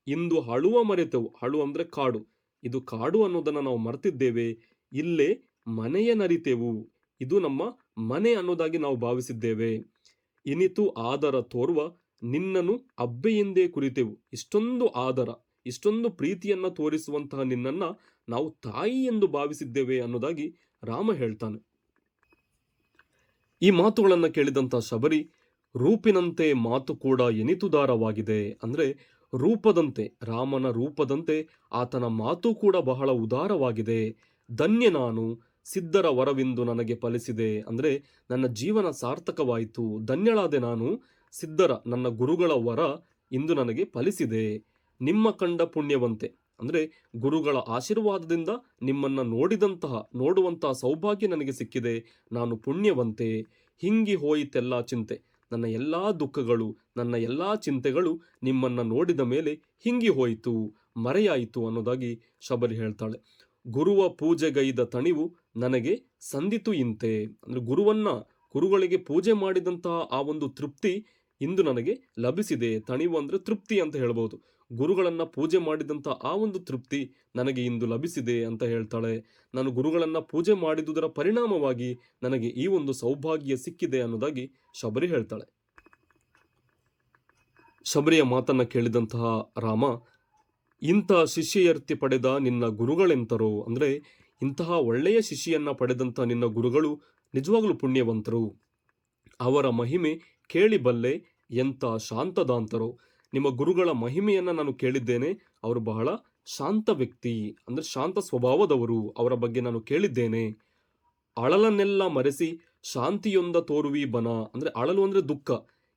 ಇಂದು ಹಳುವ ಮರೆತೆವು, ಹಳು ಅಂದ್ರೆ ಕಾಡು, ಇದು ಕಾಡು ಅನ್ನೋದನ್ನ ನಾವು ಮರೆತಿದ್ದೇವೆ, ಇಲ್ಲೇ ಮನೆಯ ನರಿತೆವು, ಇದು ನಮ್ಮ ಮನೆ ಅನ್ನೋದಾಗಿ ನಾವು ಭಾವಿಸಿದ್ದೇವೆ, ಇನಿತು ಆದರ ತೋರ್ವ ನಿನ್ನನು ಅಬ್ಬೆಯಿಂದೇ ಕುರಿತೆವು, ಇಷ್ಟೊಂದು ಆದರ ಇಷ್ಟೊಂದು ಪ್ರೀತಿಯನ್ನ ತೋರಿಸುವಂತಹ ನಿನ್ನನ್ನ ನಾವು ತಾಯಿ ಎಂದು ಭಾವಿಸಿದ್ದೇವೆ ಅನ್ನೋದಾಗಿ ರಾಮ ಹೇಳ್ತಾನೆ. ಈ ಮಾತುಗಳನ್ನ ಕೇಳಿದಂತಹ ಶಬರಿ, ರೂಪಿನಂತೆ ಮಾತು ಕೂಡ ಎನಿತುದಾರವಾಗಿದೆ, ಅಂದ್ರೆ ರೂಪದಂತೆ ರಾಮನ ರೂಪದಂತೆ ಆತನ ಮಾತು ಕೂಡ ಬಹಳ ಉದಾರವಾಗಿದೆ, ಧನ್ಯ ನಾನು, ಸಿದ್ಧರ ವರವಿಂದು ನನಗೆ ಫಲಿಸಿದೆ, ಅಂದ್ರೆ ನನ್ನ ಜೀವನ ಸಾರ್ಥಕವಾಯಿತು, ಧನ್ಯಳಾದೆ ನಾನು, ಸಿದ್ಧರ ನನ್ನ ಗುರುಗಳ ವರ ಇಂದು ನನಗೆ ಫಲಿಸಿದೆ, ನಿಮ್ಮ ಕಂಡ ಪುಣ್ಯವಂತೆ, ಅಂದ್ರೆ ಗುರುಗಳ ಆಶೀರ್ವಾದದಿಂದ ನಿಮ್ಮನ್ನ ನೋಡುವಂತಹ ಸೌಭಾಗ್ಯ ನನಗೆ ಸಿಕ್ಕಿದೆ, ನಾನು ಪುಣ್ಯವಂತೆ, ಹಿಂಗಿ ಹೋಯಿತೆಲ್ಲ ಚಿಂತೆ, ನನ್ನ ಎಲ್ಲಾ ದುಃಖಗಳು ನನ್ನ ಎಲ್ಲಾ ಚಿಂತೆಗಳು ನಿಮ್ಮನ್ನ ನೋಡಿದ ಮೇಲೆ ಹಿಂಗಿ ಹೋಯಿತು, ಮರೆಯಾಯಿತು ಅನ್ನೋದಾಗಿ ಶಬರಿ ಹೇಳ್ತಾಳೆ. ಗುರುವ ಪೂಜೆಗೈದ ತಣಿವು ನನಗೆ ಸಂದಿತು ಇಂತೆ, ಅಂದ್ರೆ ಗುರುಗಳಿಗೆ ಪೂಜೆ ಮಾಡಿದಂತಹ ಆ ಒಂದು ತೃಪ್ತಿ ಇಂದು ನನಗೆ ಲಭಿಸಿದೆ, ತಣಿವು ಅಂದ್ರೆ ತೃಪ್ತಿ ಅಂತ ಹೇಳ್ಬೋದು, ಗುರುಗಳನ್ನ ಪೂಜೆ ಮಾಡಿದಂತಹ ಆ ಒಂದು ತೃಪ್ತಿ ನನಗೆ ಇಂದು ಲಭಿಸಿದೆ ಅಂತ ಹೇಳ್ತಾಳೆ. ನಾನು ಗುರುಗಳನ್ನ ಪೂಜೆ ಮಾಡಿದುದರ ಪರಿಣಾಮವಾಗಿ ನನಗೆ ಈ ಒಂದು ಸೌಭಾಗ್ಯ ಸಿಕ್ಕಿದೆ ಅನ್ನೋದಾಗಿ ಶಬರಿ ಹೇಳ್ತಾಳೆ. ಶಬರಿಯ ಮಾತನ್ನ ಕೇಳಿದಂತಹ ರಾಮ, ಇಂಥ ಶಿಷ್ಯೆಯರ್ತಿ ಪಡೆದ ನಿನ್ನ ಗುರುಗಳೆಂತರೋ, ಅಂದ್ರೆ ಇಂತಹ ಒಳ್ಳೆಯ ಶಿಷ್ಯನ್ನ ಪಡೆದಂತ ನಿನ್ನ ಗುರುಗಳು ನಿಜವಾಗ್ಲೂ ಪುಣ್ಯವಂತರು, ಅವರ ಮಹಿಮೆ ಕೇಳಿಬಲ್ಲೆ, ಎಂಥ ಶಾಂತದಾಂತರೋ, ನಿಮ್ಮ ಗುರುಗಳ ಮಹಿಮೆಯನ್ನ ನಾನು ಕೇಳಿದ್ದೇನೆ, ಅವರು ಬಹಳ ಶಾಂತ ವ್ಯಕ್ತಿ, ಅಂದ್ರೆ ಶಾಂತ ಸ್ವಭಾವದವರು, ಅವರ ಬಗ್ಗೆ ನಾನು ಕೇಳಿದ್ದೇನೆ, ಅಳಲನ್ನೆಲ್ಲ ಮರೆಸಿ ಶಾಂತಿಯೊಂದ ತೋರುವಿ ಬನ, ಅಂದ್ರೆ ಅಳಲು ಅಂದ್ರೆ ದುಃಖ,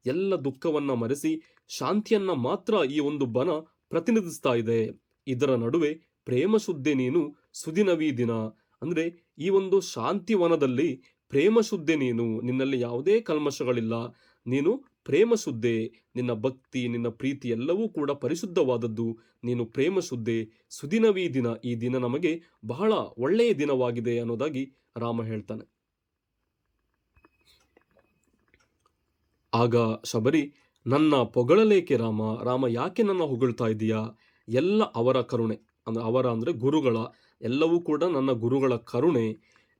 ಎಲ್ಲ ದುಃಖವನ್ನ ಮರೆಸಿ ಶಾಂತಿಯನ್ನ ಮಾತ್ರ ಈ ಒಂದು ಬನ ಪ್ರತಿನಿಧಿಸ್ತಾ ಇದೆ, ಇದರ ನಡುವೆ ಪ್ರೇಮ ಶುದ್ಧೆ ನೀನು ಸುದಿನವೀ ದಿನ, ಅಂದ್ರೆ ಈ ಒಂದು ಶಾಂತಿವನದಲ್ಲಿ ಪ್ರೇಮ ಶುದ್ಧೆ ನೀನು, ನಿನ್ನಲ್ಲಿ ಯಾವುದೇ ಕಲ್ಮಶಗಳಿಲ್ಲ, ನೀನು ಪ್ರೇಮ ಶುದ್ಧೆ, ನಿನ್ನ ಭಕ್ತಿ ನಿನ್ನ ಪ್ರೀತಿ ಎಲ್ಲವೂ ಕೂಡ ಪರಿಶುದ್ಧವಾದದ್ದು, ನೀನು ಪ್ರೇಮ ಶುದ್ಧೆ, ಸುದಿನವೀ ದಿನ, ಈ ದಿನ ನಮಗೆ ಬಹಳ ಒಳ್ಳೆಯ ದಿನವಾಗಿದೆ ಅನ್ನೋದಾಗಿ ರಾಮ ಹೇಳ್ತಾನೆ. ಆಗ ಶಬರಿ, ನನ್ನ ಪೊಗಳಲೇಕೆ ರಾಮ ಯಾಕೆ ನನ್ನ ಹೊಗಳ್ತಾ ಇದೀಯಾ, ಎಲ್ಲ ಅವರ ಕರುಣೆ, ಅಂದ್ರೆ ಗುರುಗಳ, ಎಲ್ಲವೂ ಕೂಡ ನನ್ನ ಗುರುಗಳ ಕರುಣೆ,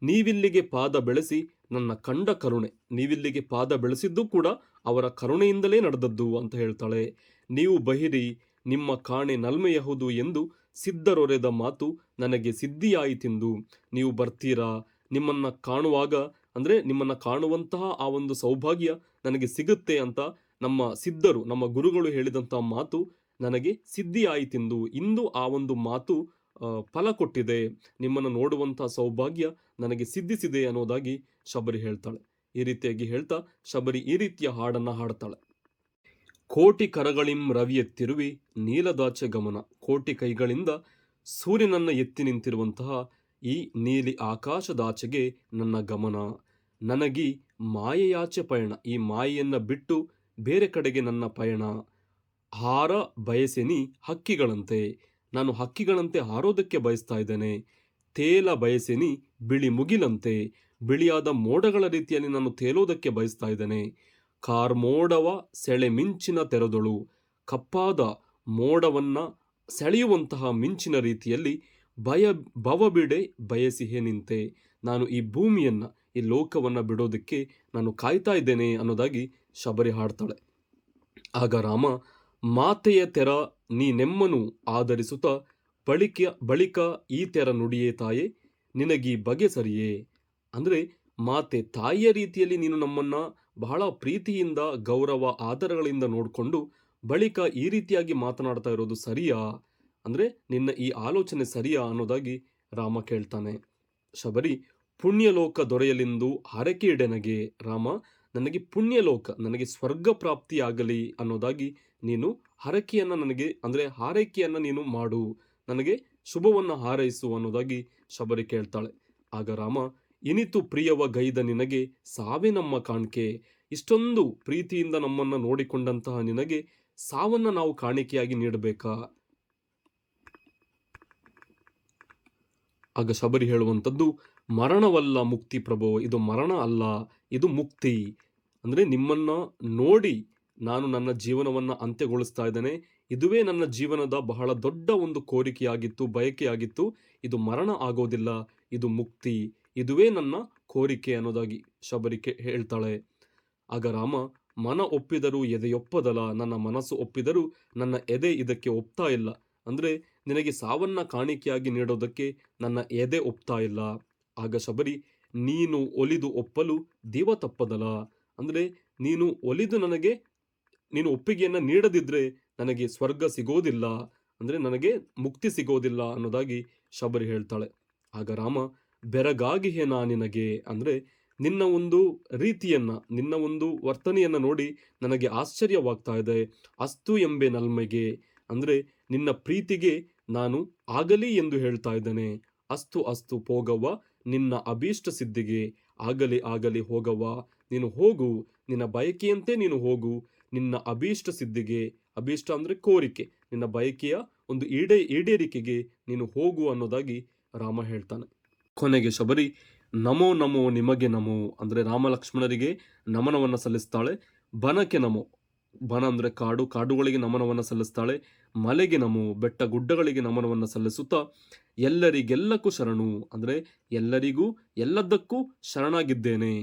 ನೀವಿಲ್ಲಿಗೆ ಪಾದ ಬೆಳೆಸಿ ನನ್ನ ಕಂಡ ಕರುಣೆ, ನೀವಿಲ್ಲಿಗೆ ಪಾದ ಬೆಳೆಸಿದ್ದು ಕೂಡ ಅವರ ಕರುಣೆಯಿಂದಲೇ ನಡೆದದ್ದು ಅಂತ ಹೇಳ್ತಾಳೆ. ನೀವು ಬಹಿರಿ ನಿಮ್ಮ ಕಾಣೆ ನಲ್ಮೆಯಹುದು ಎಂದು ಸಿದ್ಧರೊರೆದ ಮಾತು ನನಗೆ ಸಿದ್ಧಿಯಾಯಿತೆಂದು, ನೀವು ಬರ್ತೀರಾ, ನಿಮ್ಮನ್ನ ಕಾಣುವಾಗ ಅಂದ್ರೆ ನಿಮ್ಮನ್ನ ಕಾಣುವಂತಹ ಆ ಒಂದು ಸೌಭಾಗ್ಯ ನನಗೆ ಸಿಗುತ್ತೆ ಅಂತ ನಮ್ಮ ಸಿದ್ಧರು ನಮ್ಮ ಗುರುಗಳು ಹೇಳಿದಂತಹ ಮಾತು ನನಗೆ ಸಿದ್ಧಿಯಾಯಿತೆಂದು, ಇಂದು ಆ ಒಂದು ಮಾತು ಫಲ ಕೊಟ್ಟಿದೆ, ನಿಮ್ಮನ್ನು ನೋಡುವಂತಹ ಸೌಭಾಗ್ಯ ನನಗೆ ಸಿದ್ಧಿಸಿದೆ ಅನ್ನೋದಾಗಿ ಶಬರಿ ಹೇಳ್ತಾಳೆ. ಈ ರೀತಿಯಾಗಿ ಹೇಳ್ತಾ ಶಬರಿ ಈ ರೀತಿಯ ಹಾಡನ್ನ ಹಾಡ್ತಾಳೆ. ಕೋಟಿ ಕರಗಳಿಂ ರವಿ ಎತ್ತಿರುವಿ ನೀಲದಾಚೆ ಗಮನ, ಕೋಟಿ ಕೈಗಳಿಂದ ಸೂರ್ಯನನ್ನ ಎತ್ತಿ ನಿಂತಿರುವಂತಹ ಈ ನೀಲಿ ಆಕಾಶದಾಚೆಗೆ ನನ್ನ ಗಮನ. ನನಗೀ ಮಾಯೆಯಾಚೆ ಪಯಣ, ಈ ಮಾಯೆಯನ್ನು ಬಿಟ್ಟು ಬೇರೆ ಕಡೆಗೆ ನನ್ನ ಪಯಣ. ಹಾರ ಬಯಸೆನಿ ಹಕ್ಕಿಗಳಂತೆ, ನಾನು ಹಕ್ಕಿಗಳಂತೆ ಹಾರೋದಕ್ಕೆ ಬಯಸ್ತಾ ಇದ್ದೇನೆ. ತೇಲ ಬಯಸೆನಿ ಬಿಳಿ ಮುಗಿಲಂತೆ, ಬಿಳಿಯಾದ ಮೋಡಗಳ ರೀತಿಯಲ್ಲಿ ನಾನು ತೇಲೋದಕ್ಕೆ ಬಯಸ್ತಾ ಇದ್ದೇನೆ. ಕಾರ್ಮೋಡವ ಸೆಳೆ ಮಿಂಚಿನ ತೆರೆದೊಳು, ಕಪ್ಪಾದ ಮೋಡವನ್ನ ಸೆಳೆಯುವಂತಹ ಮಿಂಚಿನ ರೀತಿಯಲ್ಲಿ ಭವಬಿಡೆ ಬಯಸಿಹೆ ನಿಂತೆ. ನಾನು ಈ ಭೂಮಿಯನ್ನ, ಈ ಲೋಕವನ್ನ ಬಿಡೋದಕ್ಕೆ ನಾನು ಕಾಯ್ತಾ ಇದ್ದೇನೆ ಅನ್ನೋದಾಗಿ ಶಬರಿ ಹಾಡ್ತಾಳೆ. ಆಗ ರಾಮ, ಮಾತೆಯ ತೆರ ನೀ ನೆಮ್ಮನು ಆಧರಿಸುತ್ತ ಬಳಿಕ ಈ ತೆರ ನುಡಿಯೇ ತಾಯೇ ನಿನಗೀ ಬಗೆ ಸರಿಯೇ. ಅಂದರೆ ಮಾತೆ, ತಾಯಿಯ ರೀತಿಯಲ್ಲಿ ನೀನು ನಮ್ಮನ್ನ ಬಹಳ ಪ್ರೀತಿಯಿಂದ, ಗೌರವ ಆದರಗಳಿಂದ ನೋಡಿಕೊಂಡು ಬಳಿಕ ಈ ರೀತಿಯಾಗಿ ಮಾತನಾಡ್ತಾ ಇರೋದು ಸರಿಯಾ, ಅಂದರೆ ನಿನ್ನ ಈ ಆಲೋಚನೆ ಸರಿಯಾ ಅನ್ನೋದಾಗಿ ರಾಮ ಕೇಳ್ತಾನೆ. ಶಬರಿ, ಪುಣ್ಯಲೋಕ ದೊರೆಯಲೆಂದು ಹರಕೆ ಇಡೆನಗೆ. ರಾಮ, ನನಗೆ ಪುಣ್ಯಲೋಕ, ನನಗೆ ಸ್ವರ್ಗ ಪ್ರಾಪ್ತಿಯಾಗಲಿ ಅನ್ನೋದಾಗಿ ನೀನು ಹರಕೆಯನ್ನು ನನಗೆ, ಅಂದರೆ ಹಾರೈಕೆಯನ್ನು ನೀನು ಮಾಡು, ನನಗೆ ಶುಭವನ್ನು ಹಾರೈಸು ಅನ್ನೋದಾಗಿ ಶಬರಿ ಕೇಳ್ತಾಳೆ. ಆಗ ರಾಮ, ಇನಿತು ಪ್ರಿಯವ ಗೈದ ನಿನಗೆ ಸಾವೇ ನಮ್ಮ ಕಾಣಿಕೆ. ಇಷ್ಟೊಂದು ಪ್ರೀತಿಯಿಂದ ನಮ್ಮನ್ನು ನೋಡಿಕೊಂಡಂತಹ ನಿನಗೆ ಸಾವನ್ನ ನಾವು ಕಾಣಿಕೆಯಾಗಿ ನೀಡಬೇಕಾ? ಆಗ ಶಬರಿ ಹೇಳುವಂಥದ್ದು, ಮರಣವಲ್ಲ ಮುಕ್ತಿ ಪ್ರಭೋ, ಇದು ಮರಣ ಅಲ್ಲ, ಇದು ಮುಕ್ತಿ. ಅಂದರೆ ನಿಮ್ಮನ್ನ ನೋಡಿ ನಾನು ನನ್ನ ಜೀವನವನ್ನು ಅಂತ್ಯಗೊಳಿಸ್ತಾ ಇದ್ದೇನೆ. ಇದುವೇ ನನ್ನ ಜೀವನದ ಬಹಳ ದೊಡ್ಡ ಒಂದು ಕೋರಿಕೆಯಾಗಿತ್ತು, ಬಯಕೆಯಾಗಿತ್ತು. ಇದು ಮರಣ ಆಗೋದಿಲ್ಲ, ಇದು ಮುಕ್ತಿ, ಇದುವೇ ನನ್ನ ಕೋರಿಕೆ ಅನ್ನೋದಾಗಿ ಶಬರಿ ಹೇಳ್ತಾಳೆ. ಆಗ ರಾಮ, ಮನ ಒಪ್ಪಿದರೂ ಎದೆಯೊಪ್ಪದಲ್ಲ, ನನ್ನ ಮನಸ್ಸು ಒಪ್ಪಿದರೂ ನನ್ನ ಎದೆ ಇದಕ್ಕೆ ಒಪ್ತಾ ಇಲ್ಲ. ಅಂದರೆ ನಿನಗೆ ಸಾವನ್ನ ಕಾಣಿಕೆಯಾಗಿ ನೀಡೋದಕ್ಕೆ ನನ್ನ ಎದೆ ಒಪ್ತಾ ಇಲ್ಲ. ಆಗ ಶಬರಿ, ನೀನು ಒಲಿದು ಒಪ್ಪಲು ದೀವ ತಪ್ಪದಲ್ಲ, ಅಂದರೆ ನೀನು ಒಲಿದು ನನಗೆ ನೀನು ಒಪ್ಪಿಗೆಯನ್ನು ನೀಡದಿದ್ರೆ ನನಗೆ ಸ್ವರ್ಗ ಸಿಗೋದಿಲ್ಲ, ಅಂದರೆ ನನಗೆ ಮುಕ್ತಿ ಸಿಗೋದಿಲ್ಲ ಅನ್ನೋದಾಗಿ ಶಬರಿ ಹೇಳ್ತಾಳೆ. ಆಗ ರಾಮ, ಬೆರಗಾಗಿಹೆ ನಾ ನಿನಗೆ, ಅಂದರೆ ನಿನ್ನ ಒಂದು ರೀತಿಯನ್ನ, ನಿನ್ನ ಒಂದು ವರ್ತನೆಯನ್ನು ನೋಡಿ ನನಗೆ ಆಶ್ಚರ್ಯವಾಗ್ತಾ ಇದೆ. ಅಸ್ತು ಎಂಬೆ ನಲ್ಮೆಗೆ, ಅಂದರೆ ನಿನ್ನ ಪ್ರೀತಿಗೆ ನಾನು ಆಗಲಿ ಎಂದು ಹೇಳ್ತಾ ಇದ್ದೇನೆ. ಅಸ್ತು ಅಸ್ತು ಪೋಗವ್ವ ನಿನ್ನ ಅಭೀಷ್ಟ ಸಿದ್ಧಿಗೆ, ಆಗಲಿ ಆಗಲಿ ಹೋಗವ್ವ, ನೀನು ಹೋಗು, ನಿನ್ನ ಬಯಕೆಯಂತೆ ನೀನು ಹೋಗು, ನಿನ್ನ ಅಭೀಷ್ಟ ಸಿದ್ಧಿಗೆ, ಅಭೀಷ್ಟ ಅಂದರೆ ಕೋರಿಕೆ, ನಿನ್ನ ಬಯಕೆಯ ಒಂದು ಈಡೇರಿಕೆಗೆ ನೀನು ಹೋಗು ಅನ್ನೋದಾಗಿ ರಾಮ ಹೇಳ್ತಾನೆ. ಕೊನೆಗೆ ಶಬರಿ, ನಮೋ ನಮೋ ನಿಮಗೆ ನಮೋ, ಅಂದರೆ ರಾಮ ಲಕ್ಷ್ಮಣರಿಗೆ ನಮನವನ್ನು ಸಲ್ಲಿಸ್ತಾಳೆ. ಬನಕ್ಕೆ ನಮೋ, ಬನ ಅಂದರೆ ಕಾಡು, ಕಾಡುಗಳಿಗೆ ನಮನವನ್ನು ಸಲ್ಲಿಸ್ತಾಳೆ. ಮಲೆಗೆ ನಮೋ, ಬೆಟ್ಟ ಗುಡ್ಡಗಳಿಗೆ ನಮನವನ್ನು ಸಲ್ಲಿಸುತ್ತಾ ಎಲ್ಲರಿಗೆಲ್ಲಕ್ಕೂ ಶರಣು, ಅಂದರೆ ಎಲ್ಲರಿಗೂ ಎಲ್ಲದಕ್ಕೂ ಶರಣಾಗಿದ್ದೇನೆ.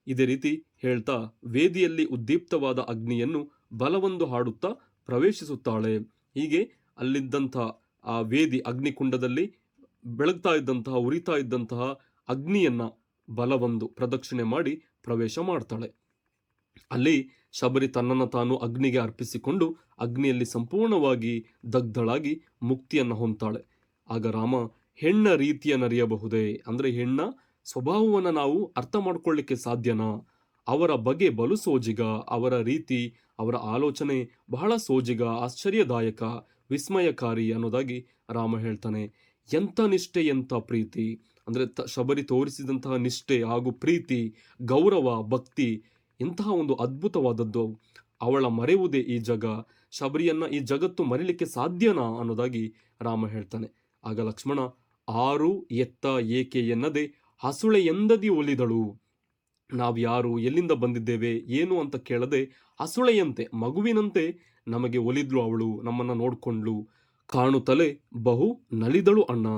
ಇದೇ ರೀತಿ ಹೇಳ್ತಾ ವೇದಿಯಲ್ಲಿ ಉದ್ದೀಪ್ತವಾದ ಅಗ್ನಿಯನ್ನು ಬಲವೊಂದು ಹಾಡುತ್ತಾ ಪ್ರವೇಶಿಸುತ್ತಾಳೆ. ಹೀಗೆ ಅಲ್ಲಿದ್ದಂಥ ಆ ವೇದಿ ಅಗ್ನಿಕುಂಡದಲ್ಲಿ ಬೆಳಗ್ತಾ ಇದ್ದಂತಹ, ಉರಿತಾ ಇದ್ದಂತಹ ಅಗ್ನಿಯನ್ನ ಬಲವೊಂದು ಪ್ರದಕ್ಷಿಣೆ ಮಾಡಿ ಪ್ರವೇಶ ಮಾಡ್ತಾಳೆ. ಅಲ್ಲಿ ಶಬರಿ ತನ್ನನ್ನು ತಾನು ಅಗ್ನಿಗೆ ಅರ್ಪಿಸಿಕೊಂಡು ಅಗ್ನಿಯಲ್ಲಿ ಸಂಪೂರ್ಣವಾಗಿ ದಗ್ಧಳಾಗಿ ಮುಕ್ತಿಯನ್ನು ಹೊಂದ್ತಾಳೆ. ಆಗ ರಾಮ, ಹೆಣ್ಣ ರೀತಿಯನ್ನರಿಯಬಹುದೇ, ಅಂದರೆ ಹೆಣ್ಣ ಸ್ವಭಾವವನ್ನು ನಾವು ಅರ್ಥ ಮಾಡ್ಕೊಳ್ಳಿಕ್ಕೆ ಸಾಧ್ಯನಾ? ಅವರ ಬಗೆ ಬಲು ಸೋಜಿಗ, ಅವರ ರೀತಿ, ಅವರ ಆಲೋಚನೆ ಬಹಳ ಸೋಜಿಗ, ಆಶ್ಚರ್ಯದಾಯಕ, ವಿಸ್ಮಯಕಾರಿ ಅನ್ನೋದಾಗಿ ರಾಮ ಹೇಳ್ತಾನೆ. ಎಂಥ ನಿಷ್ಠೆ, ಎಂಥ ಪ್ರೀತಿ, ಅಂದರೆ ಶಬರಿ ತೋರಿಸಿದಂತಹ ನಿಷ್ಠೆ ಹಾಗೂ ಪ್ರೀತಿ, ಗೌರವ, ಭಕ್ತಿ ಇಂತಹ ಒಂದು ಅದ್ಭುತವಾದದ್ದು. ಅವಳ ಮರೆಯುವುದೇ ಈ ಜಗ, ಶಬರಿಯನ್ನ ಈ ಜಗತ್ತು ಮರಿಲಿಕ್ಕೆ ಸಾಧ್ಯನಾ ಅನ್ನೋದಾಗಿ ರಾಮ ಹೇಳ್ತಾನೆ. ಆಗ ಲಕ್ಷ್ಮಣ, ಆರು ಎತ್ತ ಏಕೆ ಎನ್ನದೆ ಹಸುಳೆ ಎಂದದಿ ಒಲಿದಳು. ನಾವ್ಯಾರು, ಎಲ್ಲಿಂದ ಬಂದಿದ್ದೇವೆ, ಏನು ಅಂತ ಕೇಳದೆ ಹಸುಳೆಯಂತೆ, ಮಗುವಿನಂತೆ ನಮಗೆ ಒಲಿದ್ಲು ಅವಳು, ನಮ್ಮನ್ನ ನೋಡ್ಕೊಂಡ್ಲು. ಕಾಣುತ್ತಲೇ ಬಹು ನಲಿದಳು ಅಣ್ಣ,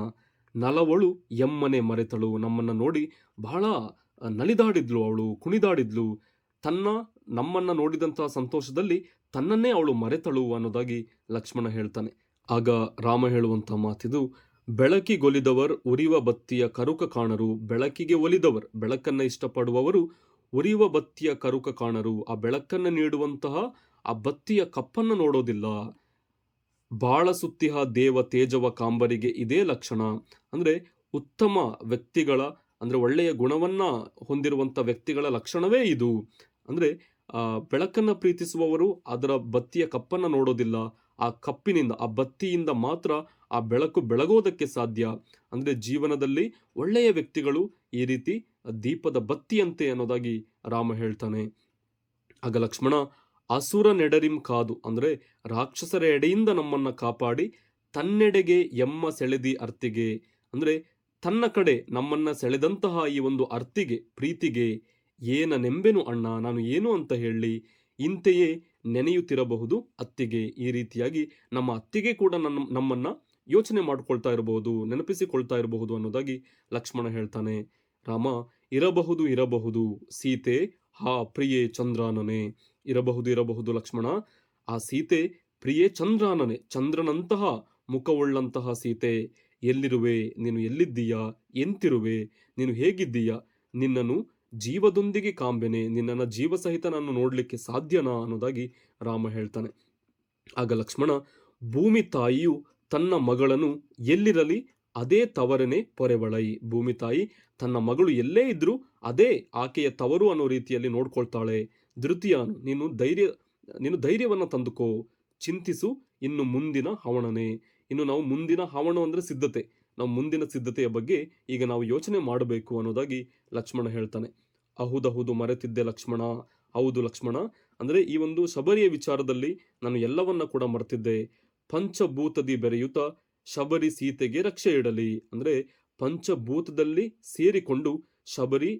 ನಲವಳು ಎಮ್ಮನೆ ಮರೆತಳು, ನಮ್ಮನ್ನ ನೋಡಿ ಬಹಳ ನಲಿದಾಡಿದ್ಲು ಅವಳು, ಕುಣಿದಾಡಿದ್ಲು. ನಮ್ಮನ್ನ ನೋಡಿದಂತಹ ಸಂತೋಷದಲ್ಲಿ ತನ್ನನ್ನೇ ಅವಳು ಮರೆತಳು ಅನ್ನೋದಾಗಿ ಲಕ್ಷ್ಮಣ ಹೇಳ್ತಾನೆ. ಆಗ ರಾಮ ಹೇಳುವಂಥ ಮಾತಿದು, ಬೆಳಕಿಗೊಲಿದವರ್ ಉರಿವ ಬತ್ತಿಯ ಕರುಕ ಕಾಣರು. ಬೆಳಕಿಗೆ ಒಲಿದವರು, ಬೆಳಕನ್ನ ಇಷ್ಟಪಡುವವರು ಉರಿಯುವ ಬತ್ತಿಯ ಕರುಕ ಕಾಣರು. ಆ ಬೆಳಕನ್ನು ನೀಡುವಂತಹ ಆ ಬತ್ತಿಯ ಕಪ್ಪನ್ನು ನೋಡೋದಿಲ್ಲ. ಬಾಳ ಸುತ್ತಿಹ ದೇವ ತೇಜವ ಕಾಂಬರಿಗೆ ಇದೇ ಲಕ್ಷಣ, ಅಂದರೆ ಉತ್ತಮ ವ್ಯಕ್ತಿಗಳ, ಅಂದರೆ ಒಳ್ಳೆಯ ಗುಣವನ್ನ ಹೊಂದಿರುವಂಥ ವ್ಯಕ್ತಿಗಳ ಲಕ್ಷಣವೇ ಇದು. ಅಂದರೆ ಬೆಳಕನ್ನು ಪ್ರೀತಿಸುವವರು ಅದರ ಬತ್ತಿಯ ಕಪ್ಪನ್ನು ನೋಡೋದಿಲ್ಲ, ಆ ಕಪ್ಪಿನಿಂದ, ಆ ಬತ್ತಿಯಿಂದ ಮಾತ್ರ ಆ ಬೆಳಕು ಬೆಳಗೋದಕ್ಕೆ ಸಾಧ್ಯ. ಅಂದ್ರೆ ಜೀವನದಲ್ಲಿ ಒಳ್ಳೆಯ ವ್ಯಕ್ತಿಗಳು ಈ ರೀತಿ ದೀಪದ ಬತ್ತಿಯಂತೆ ಅನ್ನೋದಾಗಿ ರಾಮ ಹೇಳ್ತಾನೆ. ಆಗ ಲಕ್ಷ್ಮಣ, ಅಸುರ ನೆಡರಿಂ ಕಾದು ಅಂದ್ರೆ ರಾಕ್ಷಸರ ಎಡೆಯಿಂದ ನಮ್ಮನ್ನ ಕಾಪಾಡಿ ತನ್ನೆಡೆಗೆ ಎಮ್ಮ ಸೆಳೆದಿ ಅರ್ತಿಗೆ, ಅಂದ್ರೆ ತನ್ನ ಕಡೆ ನಮ್ಮನ್ನ ಸೆಳೆದಂತಹ ಈ ಒಂದು ಅರ್ತಿಗೆ, ಪ್ರೀತಿಗೆ ಏನನೆಂಬೆನು ಅಣ್ಣ, ನಾನು ಏನು ಅಂತ ಹೇಳಿ, ಇಂತೆಯೇ ನೆನೆಯುತ್ತಿರಬಹುದು ಅತ್ತಿಗೆ. ಈ ರೀತಿಯಾಗಿ ನಮ್ಮ ಅತ್ತಿಗೆ ಕೂಡ ನಮ್ಮನ್ನ ಯೋಚನೆ ಮಾಡ್ಕೊಳ್ತಾ ಇರಬಹುದು, ನೆನಪಿಸಿಕೊಳ್ತಾ ಇರಬಹುದು ಅನ್ನೋದಾಗಿ ಲಕ್ಷ್ಮಣ ಹೇಳ್ತಾನೆ. ರಾಮ, ಇರಬಹುದು ಇರಬಹುದು ಸೀತೆ ಹಾ ಪ್ರಿಯೆ ಚಂದ್ರಾನನೆ. ಇರಬಹುದು ಇರಬಹುದು ಲಕ್ಷ್ಮಣ, ಆ ಸೀತೆ ಪ್ರಿಯೆ ಚಂದ್ರಾನನೆ, ಚಂದ್ರನಂತಹ ಮುಖವುಳ್ಳಂತಹ ಸೀತೆ. ಎಲ್ಲಿರುವೆ ನೀನು, ಎಲ್ಲಿದ್ದೀಯಾ, ಎಂತಿರುವೆ ನೀನು, ಹೇಗಿದ್ದೀಯಾ, ನಿನ್ನನ್ನು ಜೀವದೊಂದಿಗೆ ಕಾಂಬೆನೆ, ನಿನ್ನನ್ನು ಜೀವ ಸಹಿತ ನಾನು ನೋಡ್ಲಿಕ್ಕೆ ಸಾಧ್ಯನಾ ಅನ್ನೋದಾಗಿ ರಾಮ ಹೇಳ್ತಾನೆ. ಆಗ ಲಕ್ಷ್ಮಣ, ಭೂಮಿ ತಾಯಿಯು ತನ್ನ ಮಗಳನ್ನು ಎಲ್ಲಿರಲಿ ಅದೇ ತವರನೆ ಪೊರೆವಳೈ. ಭೂಮಿ ತಾಯಿ ತನ್ನ ಮಗಳು ಎಲ್ಲೇ ಇದ್ರೂ ಅದೇ ಆಕೆಯ ತವರು ಅನ್ನೋ ರೀತಿಯಲ್ಲಿ ನೋಡ್ಕೊಳ್ತಾಳೆ. ಧೃತಿಯಾನು, ನೀನು ಧೈರ್ಯವನ್ನು ತಂದುಕೋ, ಚಿಂತಿಸು ಇನ್ನು ಮುಂದಿನ ಹವಣನೆ. ಇನ್ನು ನಾವು ಮುಂದಿನ ಹವಣ ಅಂದ್ರೆ ಸಿದ್ಧತೆ, ನಾವು ಮುಂದಿನ ಸಿದ್ಧತೆಯ ಬಗ್ಗೆ ಈಗ ನಾವು ಯೋಚನೆ ಮಾಡಬೇಕು ಅನ್ನೋದಾಗಿ ಲಕ್ಷ್ಮಣ ಹೇಳ್ತಾನೆ. ಅಹುದಹುದು ಮರೆತಿದ್ದೆ ಲಕ್ಷ್ಮಣ. ಹೌದು ಲಕ್ಷ್ಮಣ, ಅಂದ್ರೆ ಈ ಒಂದು ಶಬರಿಯ ವಿಚಾರದಲ್ಲಿ ನಾನು ಎಲ್ಲವನ್ನ ಕೂಡ ಮರೆತಿದ್ದೆ. ಪಂಚಭೂತದಿ ಬೆರೆಯುತ್ತ ಶಬರಿ ಸೀತೆಗೆ ರಕ್ಷೆ ಇಡಲಿ. ಅಂದ್ರೆ ಪಂಚಭೂತದಲ್ಲಿ ಸೇರಿಕೊಂಡು ಶಬರಿ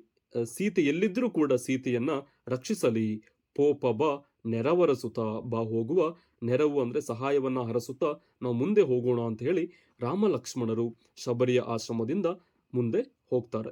ಸೀತೆ ಎಲ್ಲಿದ್ರೂ ಕೂಡ ಸೀತೆಯನ್ನ ರಕ್ಷಿಸಲಿ. ಪೋಪ ಬಾ ನೆರವರಸುತ್ತ, ಬಾ ಹೋಗುವ, ನೆರವು ಅಂದ್ರೆ ಸಹಾಯವನ್ನ ಹರಸುತ್ತಾ ನಾವು ಮುಂದೆ ಹೋಗೋಣ ಅಂತ ಹೇಳಿ ರಾಮ ಲಕ್ಷ್ಮಣರು ಶಬರಿಯ ಆಶ್ರಮದಿಂದ ಮುಂದೆ ಹೋಗ್ತಾರೆ.